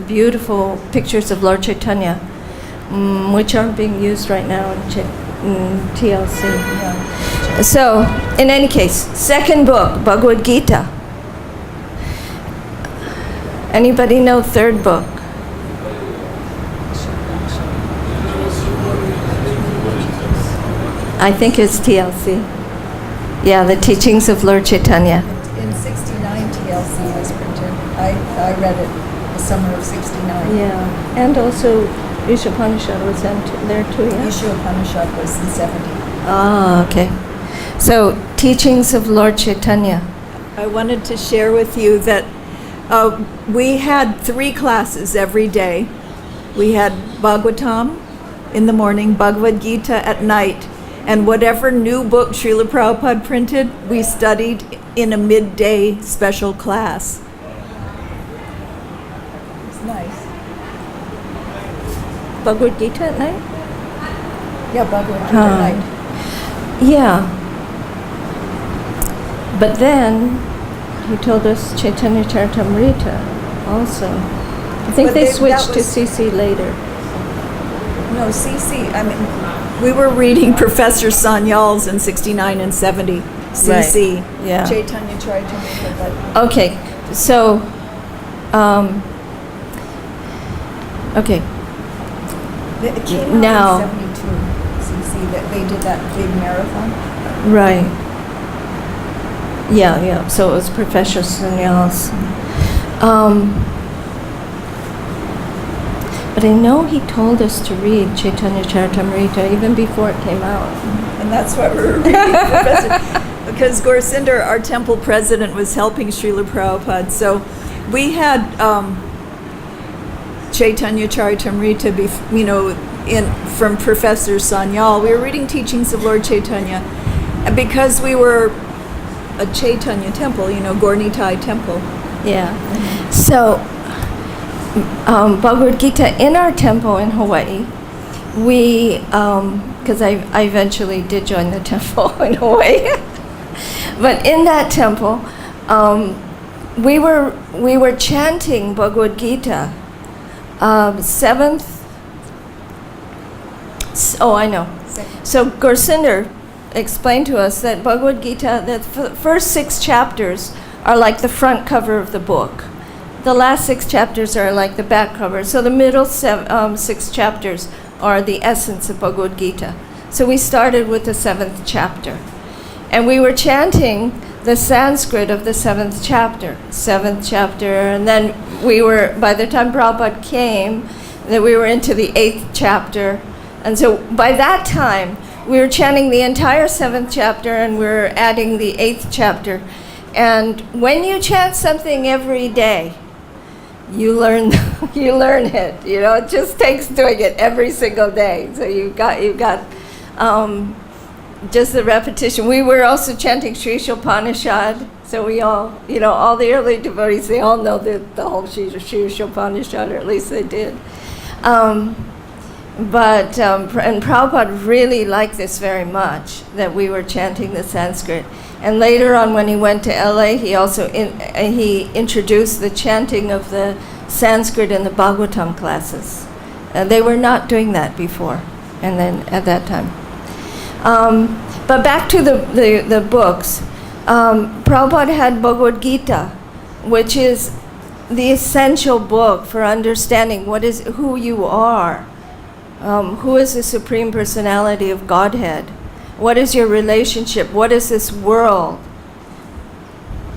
beautiful pictures of Lord Chaitanya, which aren't being used right now in TLC. Yeah. So, in any case, second book, Bhagavad-Gita. Anybody know third book? I think it's TLC. Yeah, the teachings of Lord Chaitanya. In 69, TLC was printed. I read it the summer of 69. Yeah, and also Isha Upanishad was there too, yeah? Isha Upanishad was in 70. Ah, okay. So, teachings of Lord Chaitanya. I wanted to share with you that we had 3 classes every day. We had Bhagavatam in the morning, Bhagavad-Gita at night, and whatever new book Srila Prabhupada printed, we studied in a midday special class. It's nice. Bhagavad-Gita at night? Yeah, Bhagavad-Gita at night. Yeah. But then, he told us Chaitanya Charitamrita also. I think But they that switched to was- CC later. No, CC, we were reading Professor Sanyal's in 69 and 70, CC. Right. Yeah. Chaitanya Charitamrita, but Okay, so, okay, it came out Now- in 72, CC, that they did that big marathon. right. Yeah. So it was Professor Sanyal's. But I know he told us to read Chaitanya Charitamrita even before it came out. And that's what we're reading, Professor. Because Gaurasinder, our temple president, was helping Srila Prabhupada. So we had Chaitanya Charitamrita, from Professor Sanyal. We were reading Teachings of Lord Chaitanya. And because we were a Chaitanya temple, Gaur-Nitai temple. Yeah. So, Bhagavad-Gita in our temple in Hawaii, we, because I eventually did join the temple in Hawaii, but in that temple, we were chanting Bhagavad-Gita, seventh. Oh, I know. So Gaurasinder explained to us that Bhagavad-Gita, the first 6 chapters are like the front cover of the book. The last 6 chapters are like the back cover. So the middle 6 chapters are the essence of Bhagavad-Gita. So we started with the 7th chapter. And we were chanting the Sanskrit of the 7th chapter, and then by the time Prabhupada came, then we were into the 8th chapter. And so by that time, we were chanting the entire 7th chapter and we were adding the 8th chapter. And when you chant something every day, you learn it. It just takes doing it every single day. So you've got just the repetition. We were also chanting Sri Upanishad. So we all, all the early devotees, they all know the whole Sri Upanishad, or at least they did. And Prabhupada really liked this very much, that we were chanting the Sanskrit. And later on, when he went to LA, he also he introduced the chanting of the Sanskrit in the Bhagavatam classes. They were not doing that before, and then at that time. But back to the books. Prabhupada had Bhagavad-Gita, which is the essential book for understanding who you are. Who is the Supreme Personality of Godhead? What is your relationship? What is this world?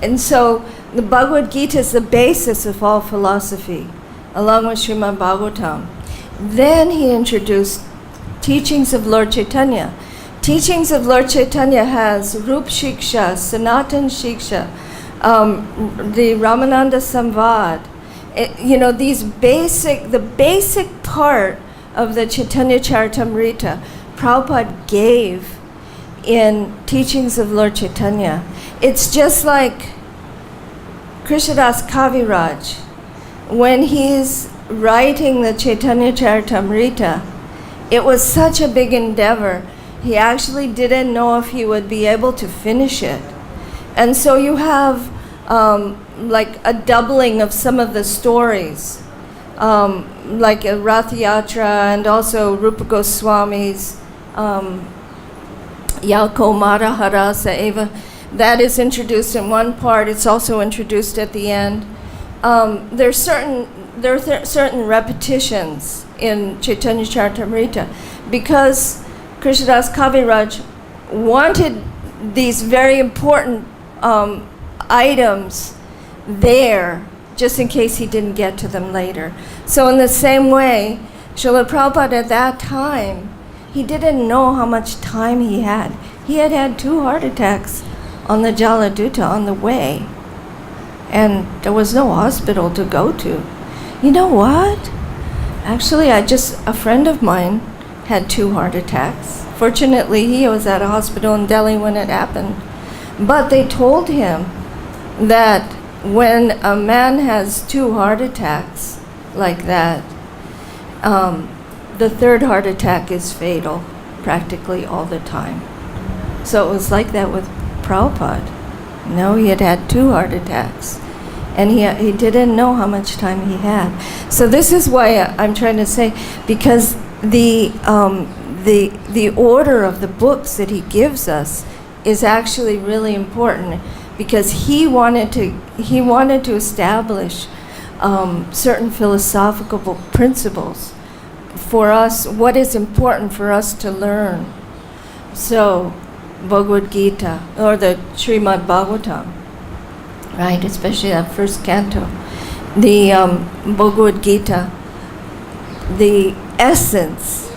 And so the Bhagavad-Gita is the basis of all philosophy, along with Srimad Bhagavatam. Then he introduced Teachings of Lord Chaitanya. Teachings of Lord Chaitanya has Rup Shiksha, Sanatan Shiksha, the Ramananda Samvad. The basic part of the Chaitanya Charitamrita, Prabhupada gave in Teachings of Lord Chaitanya. It's just like Krishnadas Kaviraj, when he's writing the Chaitanya Charitamrita, it was such a big endeavor. He actually didn't know if he would be able to finish it. And so you have like a doubling of some of the stories, like a Rath Yatra, and also Rupa Goswami's Yalko Madhahara Saeva. That is introduced in one part. It's also introduced at the end. There are certain repetitions in Chaitanya Charitamrita because Krishnadas Kaviraj wanted these very important items there, just in case he didn't get to them later. So in the same way, Srila Prabhupada at that time, he didn't know how much time he had. He had had 2 heart attacks on the Jaladuta on the way, and there was no hospital to go to. You know what? Actually, a friend of mine had 2 heart attacks. Fortunately, he was at a hospital in Delhi when it happened. But they told him that when a man has 2 heart attacks like that, the 3rd heart attack is fatal practically all the time. So it was like that with Prabhupada. No, he had had 2 heart attacks, and he didn't know how much time he had. So this is why I'm trying to say, because the order of the books that he gives us is actually really important, because he wanted to establish certain philosophical principles for us, what is important for us to learn. So Bhagavad-Gita or the Srimad Bhagavatam, right? Especially that first canto. The Bhagavad-Gita, the essence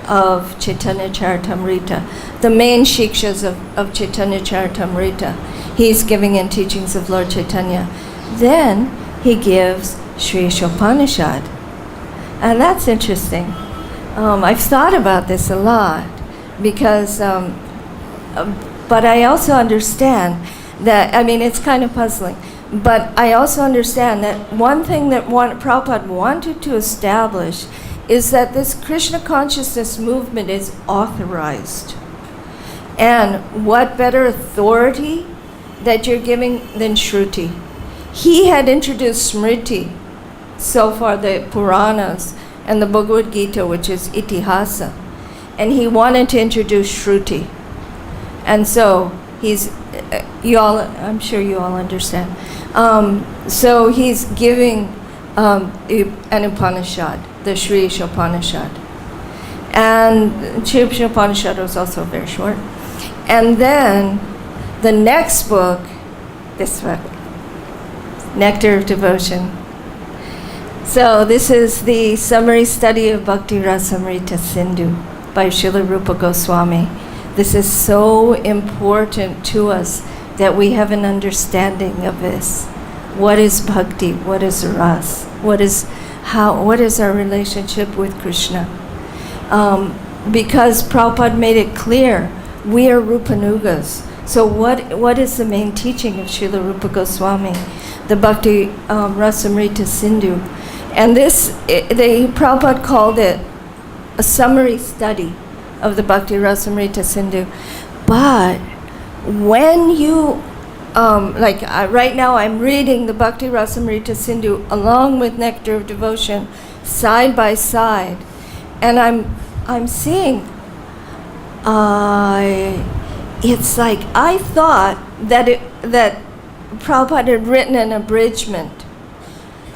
of Chaitanya Charitamrita, the main shikshas of Chaitanya Charitamrita, he's giving in teachings of Lord Chaitanya. Then he gives Sri Ishopanishad. And that's interesting. I've thought about this a lot because, but I also understand that, I mean, it's kind of puzzling, but I also understand that one thing that Prabhupada wanted to establish is that this Krishna consciousness movement is authorized. And what better authority that you're giving than Shruti? He had introduced Smriti, so far the Puranas, and the Bhagavad-Gita, which is Itihasa. And he wanted to introduce Shruti. And so he's, I'm sure you all understand. So he's giving an Upanishad, the Sri Ishopanishad. And Sri Ishopanishad was also very short. And then the next book, this book, Nectar of Devotion. So this is the summary study of Bhakti Rasamrita Sindhu by Srila Rupa Goswami. This is so important to us that we have an understanding of this. What is bhakti? What is ras? What is our relationship with Krishna? Because Prabhupada made it clear, we are Rupanugas. So what is the main teaching of Srila Rupa Goswami? The Bhakti Rasamrita Sindhu. And this, Prabhupada called it a summary study of the Bhakti Rasamrita Sindhu. But when you, right now I'm reading the Bhakti Rasamrita Sindhu along with Nectar of Devotion, side by side, and I'm seeing, it's like I thought that Prabhupada had written an abridgment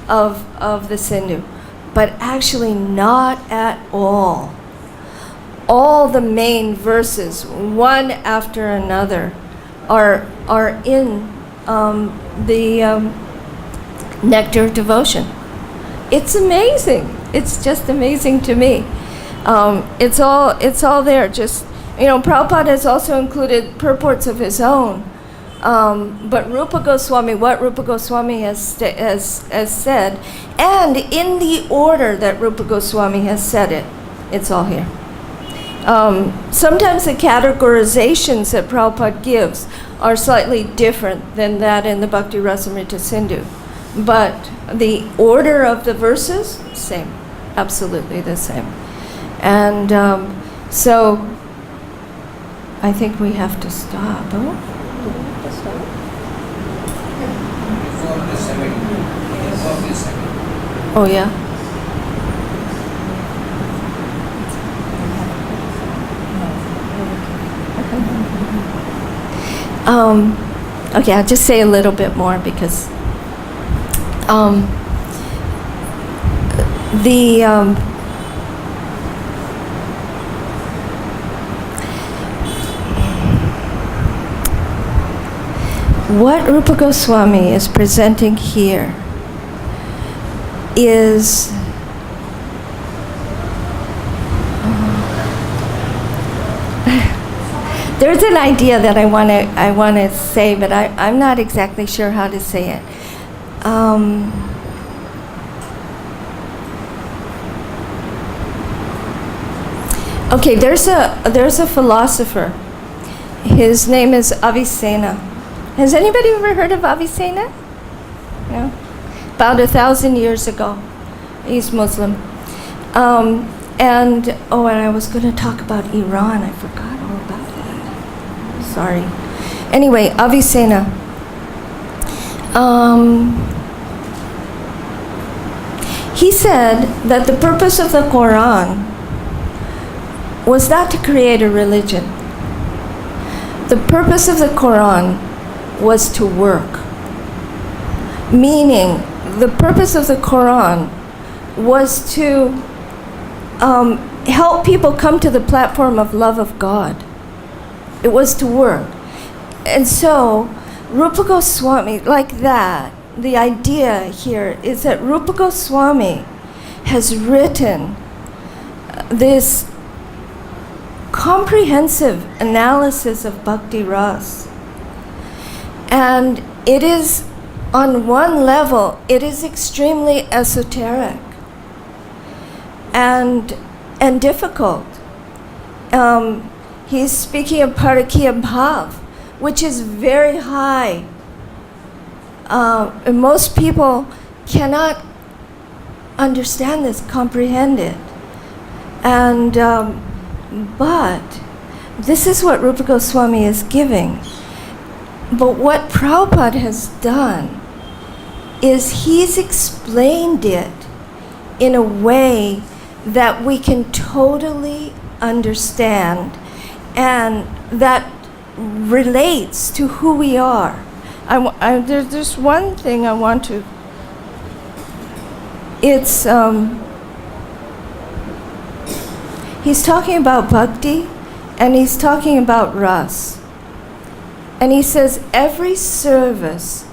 of the Sindhu, but actually not at all. All the main verses, one after another, are in the Nectar of Devotion. It's amazing. It's just amazing to me. It's all there. Just, Prabhupada has also included purports of his own. But Rupa Goswami, what Rupa Goswami has said, and in the order that Rupa Goswami has said it, it's all here. Sometimes the categorizations that Prabhupada gives are slightly different than that in the Bhakti Rasamrita Sindhu. But the order of the verses, same, absolutely the same. And so I think we have to stop. Oh? Oh, yeah. Okay, I'll just say a little bit more because what Rupa Goswami is presenting here is there's an idea that I want to say, but I'm not exactly sure how to say it. Okay, there's a philosopher. His name is Avicenna. Has anybody ever heard of Avicenna? No? About 1,000 years ago. He's Muslim. And I was going to talk about Iran. I forgot all about that. Sorry. Anyway, Avicenna. He said that the purpose of the Quran was not to create a religion. The purpose of the Quran was to work. Meaning, the purpose of the Quran was to help people come to the platform of love of God. It was to work. And so, Rupa Goswami, like that, the idea here is that Rupa Goswami has written this comprehensive analysis of bhakti ras. And it is, on one level, it is extremely esoteric and difficult. He's speaking of Parakya Bhav, which is very high. And most people cannot understand this, comprehend it. And but this is what Rupa Goswami is giving. But what Prabhupada has done is he's explained it in a way that we can totally understand and that relates to who we are. There's one thing I want to, it's, he's talking about bhakti and he's talking about ras. And he says every service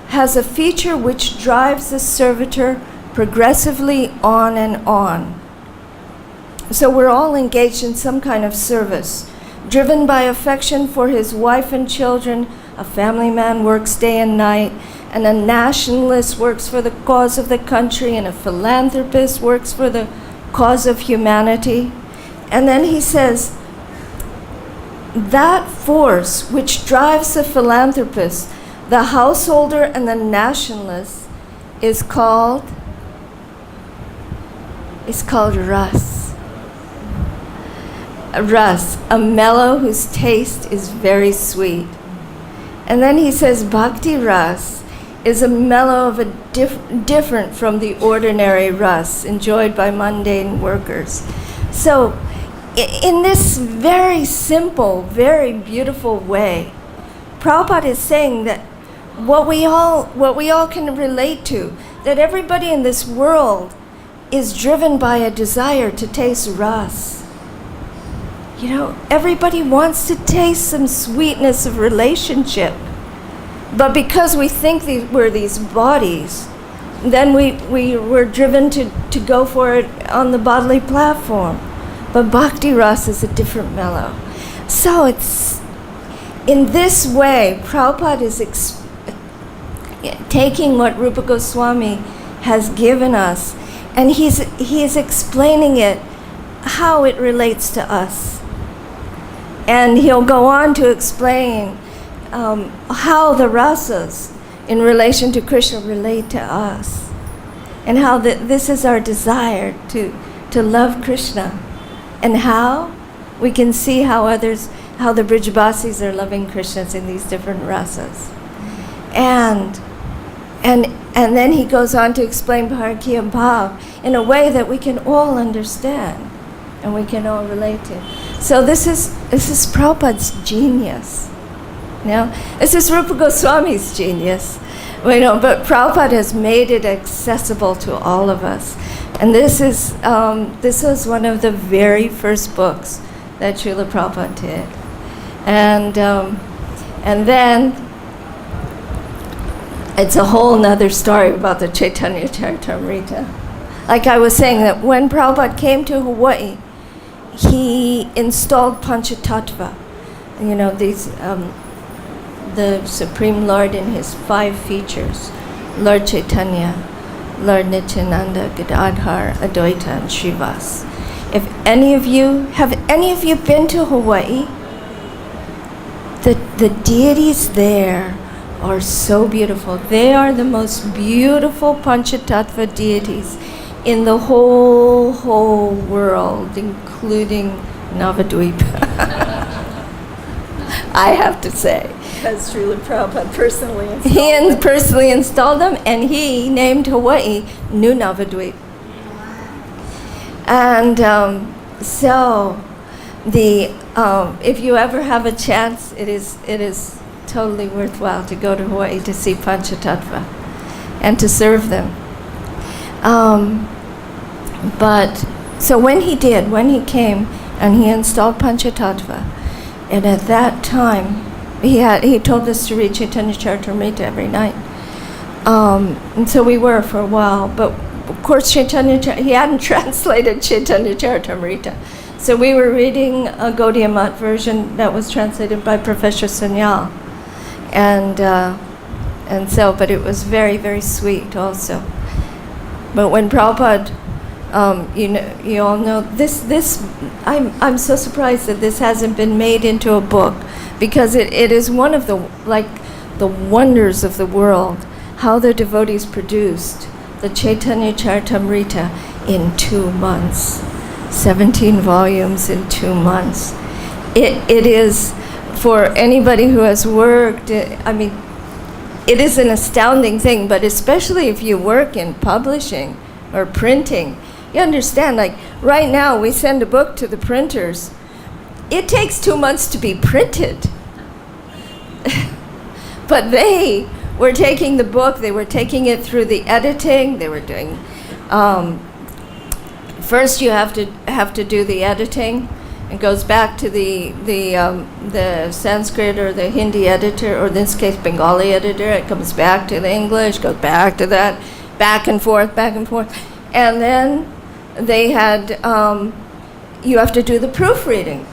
has a feature which drives the servitor progressively on and on. So we're all engaged in some kind of service. Driven by affection for his wife and children, a family man works day and night, and a nationalist works for the cause of the country, and a philanthropist works for the cause of humanity. And then he says, that force which drives the philanthropist, the householder, and the nationalist is called ras. Ras, a mellow whose taste is very sweet. And then he says bhakti ras is a mellow of a different from the ordinary ras enjoyed by mundane workers. So in this very simple, very beautiful way, Prabhupada is saying that what we all can relate to, that everybody in this world is driven by a desire to taste ras. You know, everybody wants to taste some sweetness of relationship. But because we think we're these bodies, then we're driven to go for it on the bodily platform. But bhakti ras is a different mellow. So it's, in this way, Prabhupada is taking what Rupa Goswami has given us, and he's explaining it, how it relates to us. And he'll go on to explain how the rasas in relation to Krishna relate to us, and how this is our desire to love Krishna, and how we can see how the Brijbasis are loving Krishnas in these different rasas. And then he goes on to explain Parakya Bhav in a way that we can all understand and we can all relate to. So this is Prabhupada's genius. You know, this is Rupa Goswami's genius. But Prabhupada has made it accessible to all of us. And this was one of the very first books that Srila Prabhupada did. And then it's a whole nother story about the Chaitanya Charitamrita. Like I was saying, that when Prabhupada came to Hawaii, he installed Panchatattva. You know, these the Supreme Lord in his 5 features: Lord Chaitanya, Lord Nityananda, Gadadhar, Advaita, and Srivas. Have any of you been to Hawaii? The deities there are so beautiful. They are the most beautiful Panchatattva deities in the whole world, including Navadvipa. I have to say. Because Srila Prabhupada personally installed He them. personally installed them, and he named Hawaii New Navadvip. And so, if you ever have a chance, it is totally worthwhile to go to Hawaii to see Panchatattva and to serve them. But so when he came and he installed Panchatattva, And at that time, he told us to read Chaitanya Charitamrita every night. And so we were for a while, but of course he hadn't translated Chaitanya Charitamrita. So we were reading a Gaudiya Math version that was translated by Professor Sanyal. And so, but it was very, very sweet also. But when Prabhupada, you all know, I'm so surprised that this hasn't been made into a book, because it is one of the wonders of the world, how the devotees produced the Chaitanya Charitamrita in 2 months, 17 volumes in 2 months. It is, for anybody who has worked, it is an astounding thing, but especially if you work in publishing or printing, you understand, like right now we send a book to the printers. It takes 2 months to be printed. But they were taking the book, they were taking it through the editing, they were doing, first you have to do the editing. It goes back to the Sanskrit or the Hindi editor, or in this case Bengali editor. It comes back to the English, goes back to that, back and forth, and then they had you have to do the proofreading,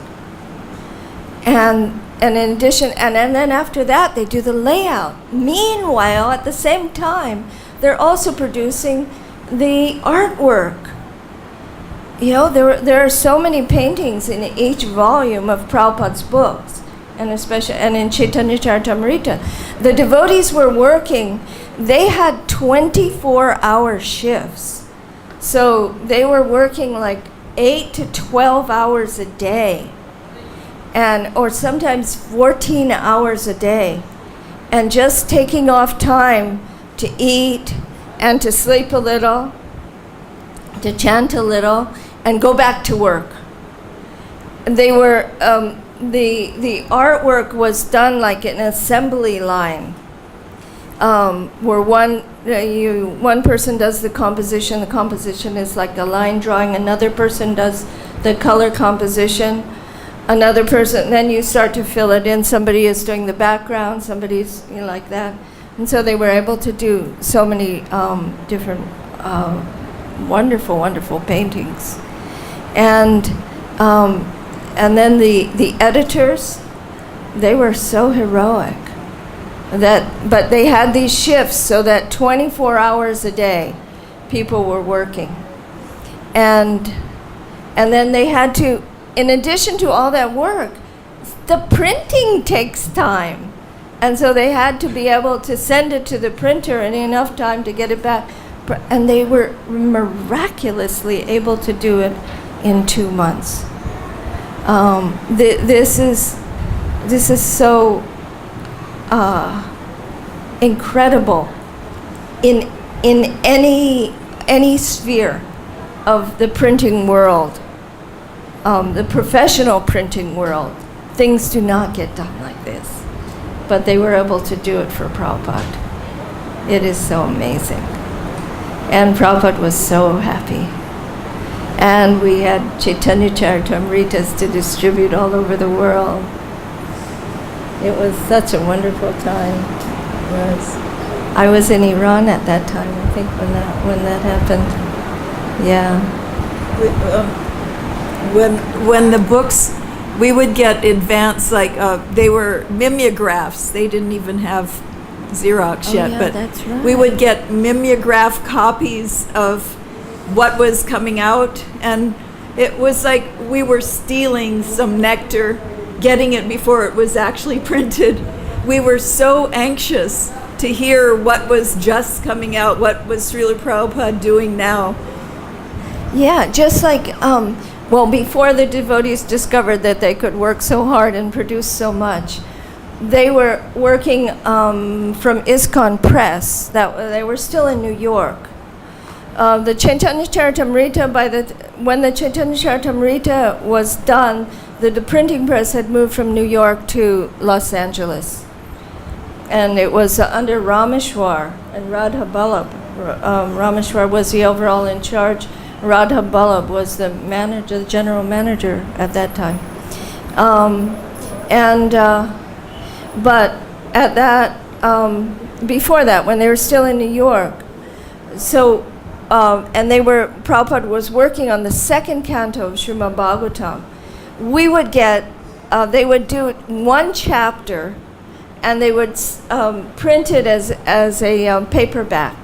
and in addition, and then after that they do the layout. Meanwhile, at the same time, they're also producing the artwork. You know, there are so many paintings in each volume of Prabhupada's books, and in Chaitanya Charitamrita. The devotees were working, they had 24-hour shifts. So they were working like 8 to 12 hours a day, or sometimes 14 hours a day, and just taking off time to eat and to sleep a little, to chant a little, and go back to work. They were, the artwork was done like an assembly line, where one person does the composition is like a line drawing, another person does the color composition, another person, then you start to fill it in, somebody is doing the background, somebody's, like that. And so they were able to do so many different wonderful, wonderful paintings. And then the editors, they were so heroic but they had these shifts so that 24 hours a day people were working. And then they had to, in addition to all that work, the printing takes time. And so they had to be able to send it to the printer in enough time to get it back. And they were miraculously able to do it in 2 months. This is so incredible in any sphere of the printing world, the professional printing world. Things do not get done like this, but they were able to do it for Prabhupada. It is so amazing. And Prabhupada was so happy. And we had Chaitanya Charitamritas to distribute all over the world. It was such a wonderful time. It was. I was in Iran at that time, I think, when that happened. Yeah. When the books, we would get advanced, they were mimeographs. They didn't even have Xerox yet, yeah, but that's right. We would get mimeograph copies of what was coming out, and it was like we were stealing some nectar, getting it before it was actually printed. We were so anxious to hear what was just coming out, what was Srila Prabhupada doing now. Yeah, just like, before the devotees discovered that they could work so hard and produce so much, they were working from ISKCON Press. They were still in New York. The Chaitanya Charitamrita, when the Chaitanya Charitamrita was done, the printing press had moved from New York to Los Angeles. And it was under Rameshwar and Radha Ballabh. Rameshwar was the overall in charge. Radha Ballabh was the general manager at that time. And but at that, before that, when they were still in New York, so and Prabhupada was working on the second canto of Srimad Bhagavatam. We would get, they would do one chapter, and they would print it as a paperback,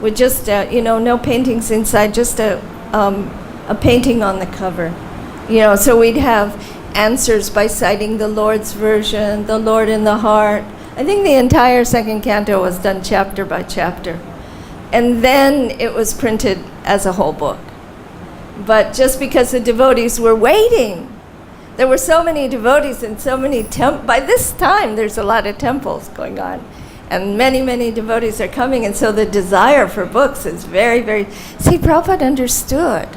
with just no paintings inside, just a painting on the cover. So we'd have answers by citing the Lord's version, the Lord in the heart. I think the entire second canto was done chapter by chapter. And then it was printed as a whole book. But just because the devotees were waiting, there were so many devotees and so many by this time there's a lot of temples going on. And many, many devotees are coming, and so the desire for books is very, very... See, Prabhupada understood,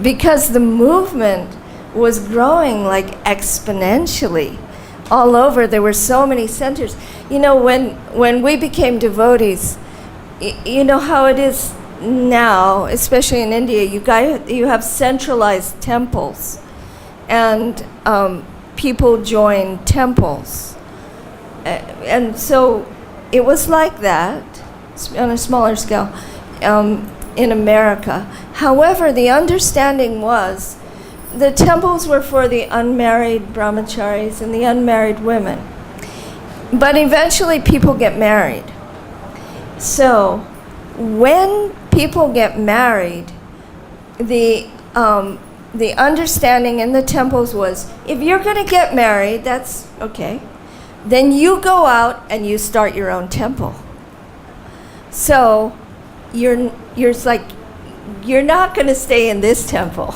because the movement was growing like exponentially all over. There were so many centers. When we became devotees, you know how it is now, especially in India, you have centralized temples, and people join temples. And so it was like that on a smaller scale in America. However, the understanding was the temples were for the unmarried brahmacharis and the unmarried women. But eventually people get married. So when people get married, the understanding in the temples was, if you're going to get married, that's okay. Then you go out and you start your own temple. So you're not going to stay in this temple.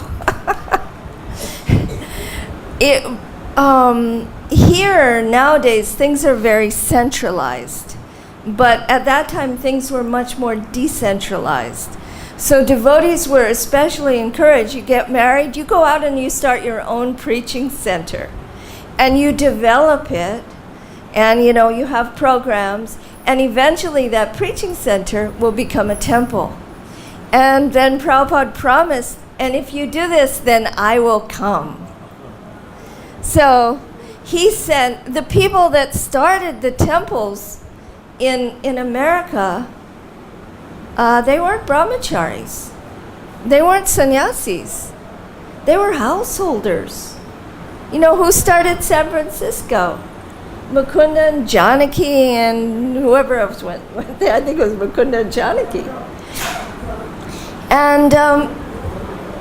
Here nowadays things are very centralized, but at that time things were much more decentralized. So devotees were especially encouraged. You get married, you go out and you start your own preaching center, and you develop it, and you have programs, and eventually that preaching center will become a temple. And then Prabhupada promised, and if you do this, then I will come. So he sent the people that started the temples in America, they weren't brahmacharis. They weren't sannyasis. They were householders. Who started San Francisco? Mukunda and Janaki and whoever else went there. I think it was Mukunda and Janaki. And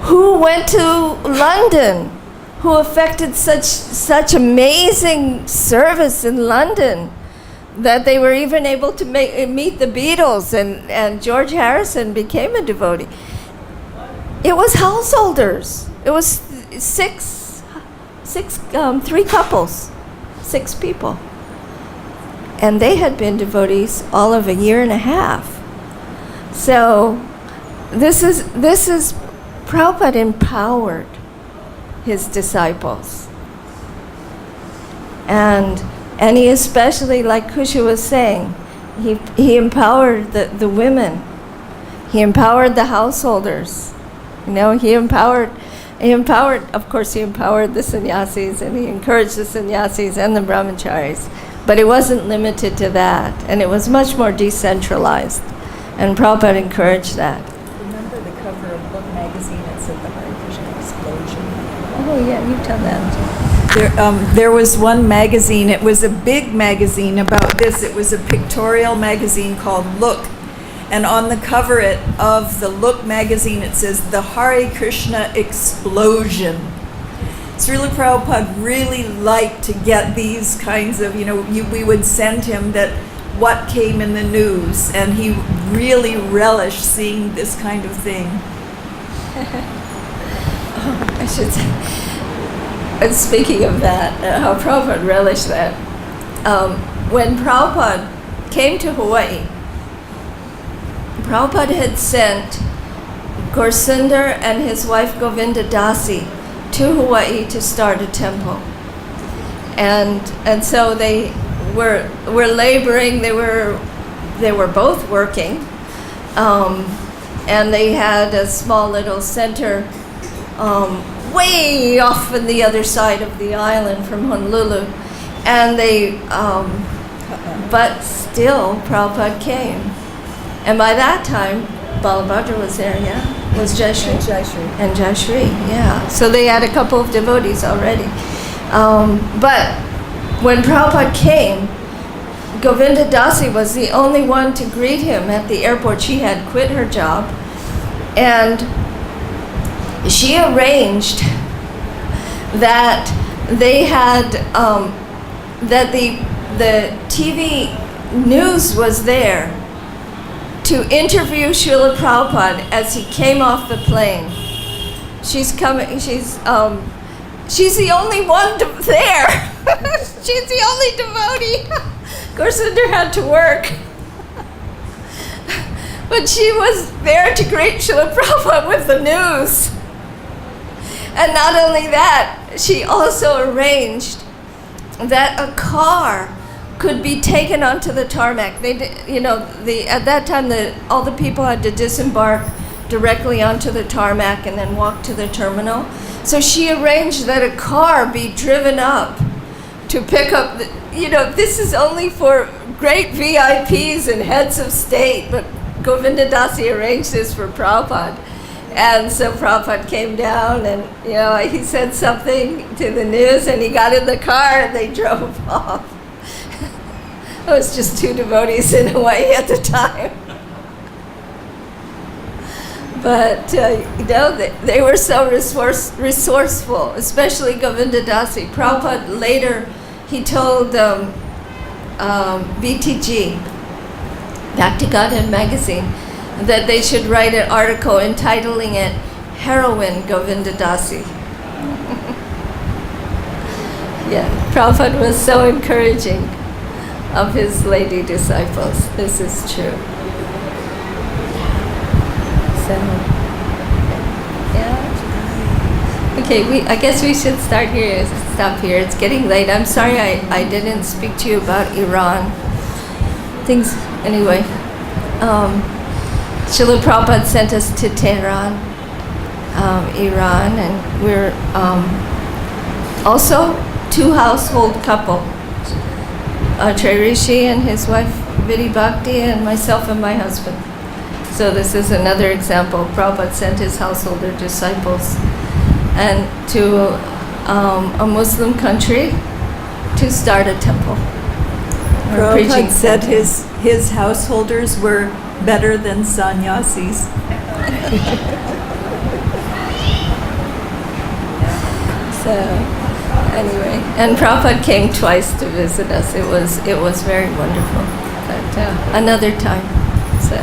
who went to London? Who effected such amazing service in London that they were even able to meet the Beatles, and George Harrison became a devotee. It was householders. It was three couples, 6 people. And they had been devotees all of a year and a half. So this is Prabhupada empowered his disciples. And he especially, like Kusha was saying, he empowered the women. He empowered the householders. He empowered, of course, he empowered the sannyasis, and he encouraged the sannyasis and the brahmacharis. But it wasn't limited to that, and it was much more decentralized. And Prabhupada encouraged that. Remember the cover of Book magazine that said the Hare Krishna explosion? Oh yeah, you tell that. There was one magazine, it was a big magazine about this. It was a pictorial magazine called Look. And on the cover of the Look magazine, it says, the Hare Krishna explosion. Srila Prabhupada really liked to get these kinds of, we would send him that what came in the news, and he really relished seeing this kind of thing. I should say, and speaking of that, how Prabhupada relished that. When Prabhupada came to Hawaii, Prabhupada had sent Gorsunder and his wife Govinda Dasi to Hawaii to start a temple. And so they were laboring, they were both working, and they had a small little center way off on the other side of the island from Honolulu. And but still, Prabhupada came. And by that time, Balabhadra was there, yeah? Was Jayashree? And Jayashree, yeah. So they had a couple of devotees already. But when Prabhupada came, Govinda Dasi was the only one to greet him at the airport. She had quit her job. And she arranged that they had, that the TV news was there to interview Srila Prabhupada as he came off the plane. She's the only one there. She's the only devotee. Gorsunder had to work. But she was there to greet Srila Prabhupada with the news. And not only that, she also arranged that a car could be taken onto the tarmac. They did, at that time, all the people had to disembark directly onto the tarmac and then walk to the terminal. So she arranged that a car be driven up to pick up this is only for great VIPs and heads of state, but Govinda Dasi arranged this for Prabhupada. And so Prabhupada came down and, he said something to the news and he got in the car and they drove off. It was just two devotees in Hawaii at the time. But, they were so resourceful, especially Govinda Dasi. Prabhupada later, he told BTG, Bhakti-Yoga magazine, that they should write an article entitling it Heroine Govinda Dasi. Yeah, Prabhupada was so encouraging of his lady disciples. This is true. So, yeah. Okay, I guess we should stop here. It's getting late. I'm sorry I didn't speak to you about Iran. Anyway. Srila Prabhupada sent us to Tehran, Iran, and we're also two household couple. Trey Rishi and his wife Vidhi Bhakti, and myself and my husband. So this is another example. Prabhupada sent his householder disciples and to a Muslim country to start a temple. Prabhupada said his householders were better than sannyasis. So anyway, and Prabhupada came twice to visit us. It was very wonderful. But another time. So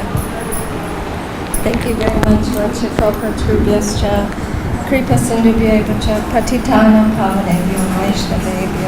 thank you very much. Vacha Kalpatrubhyascha Kripa Sindhubhyeva cha Patitanam Pavanebhyo Vaishnavebhyo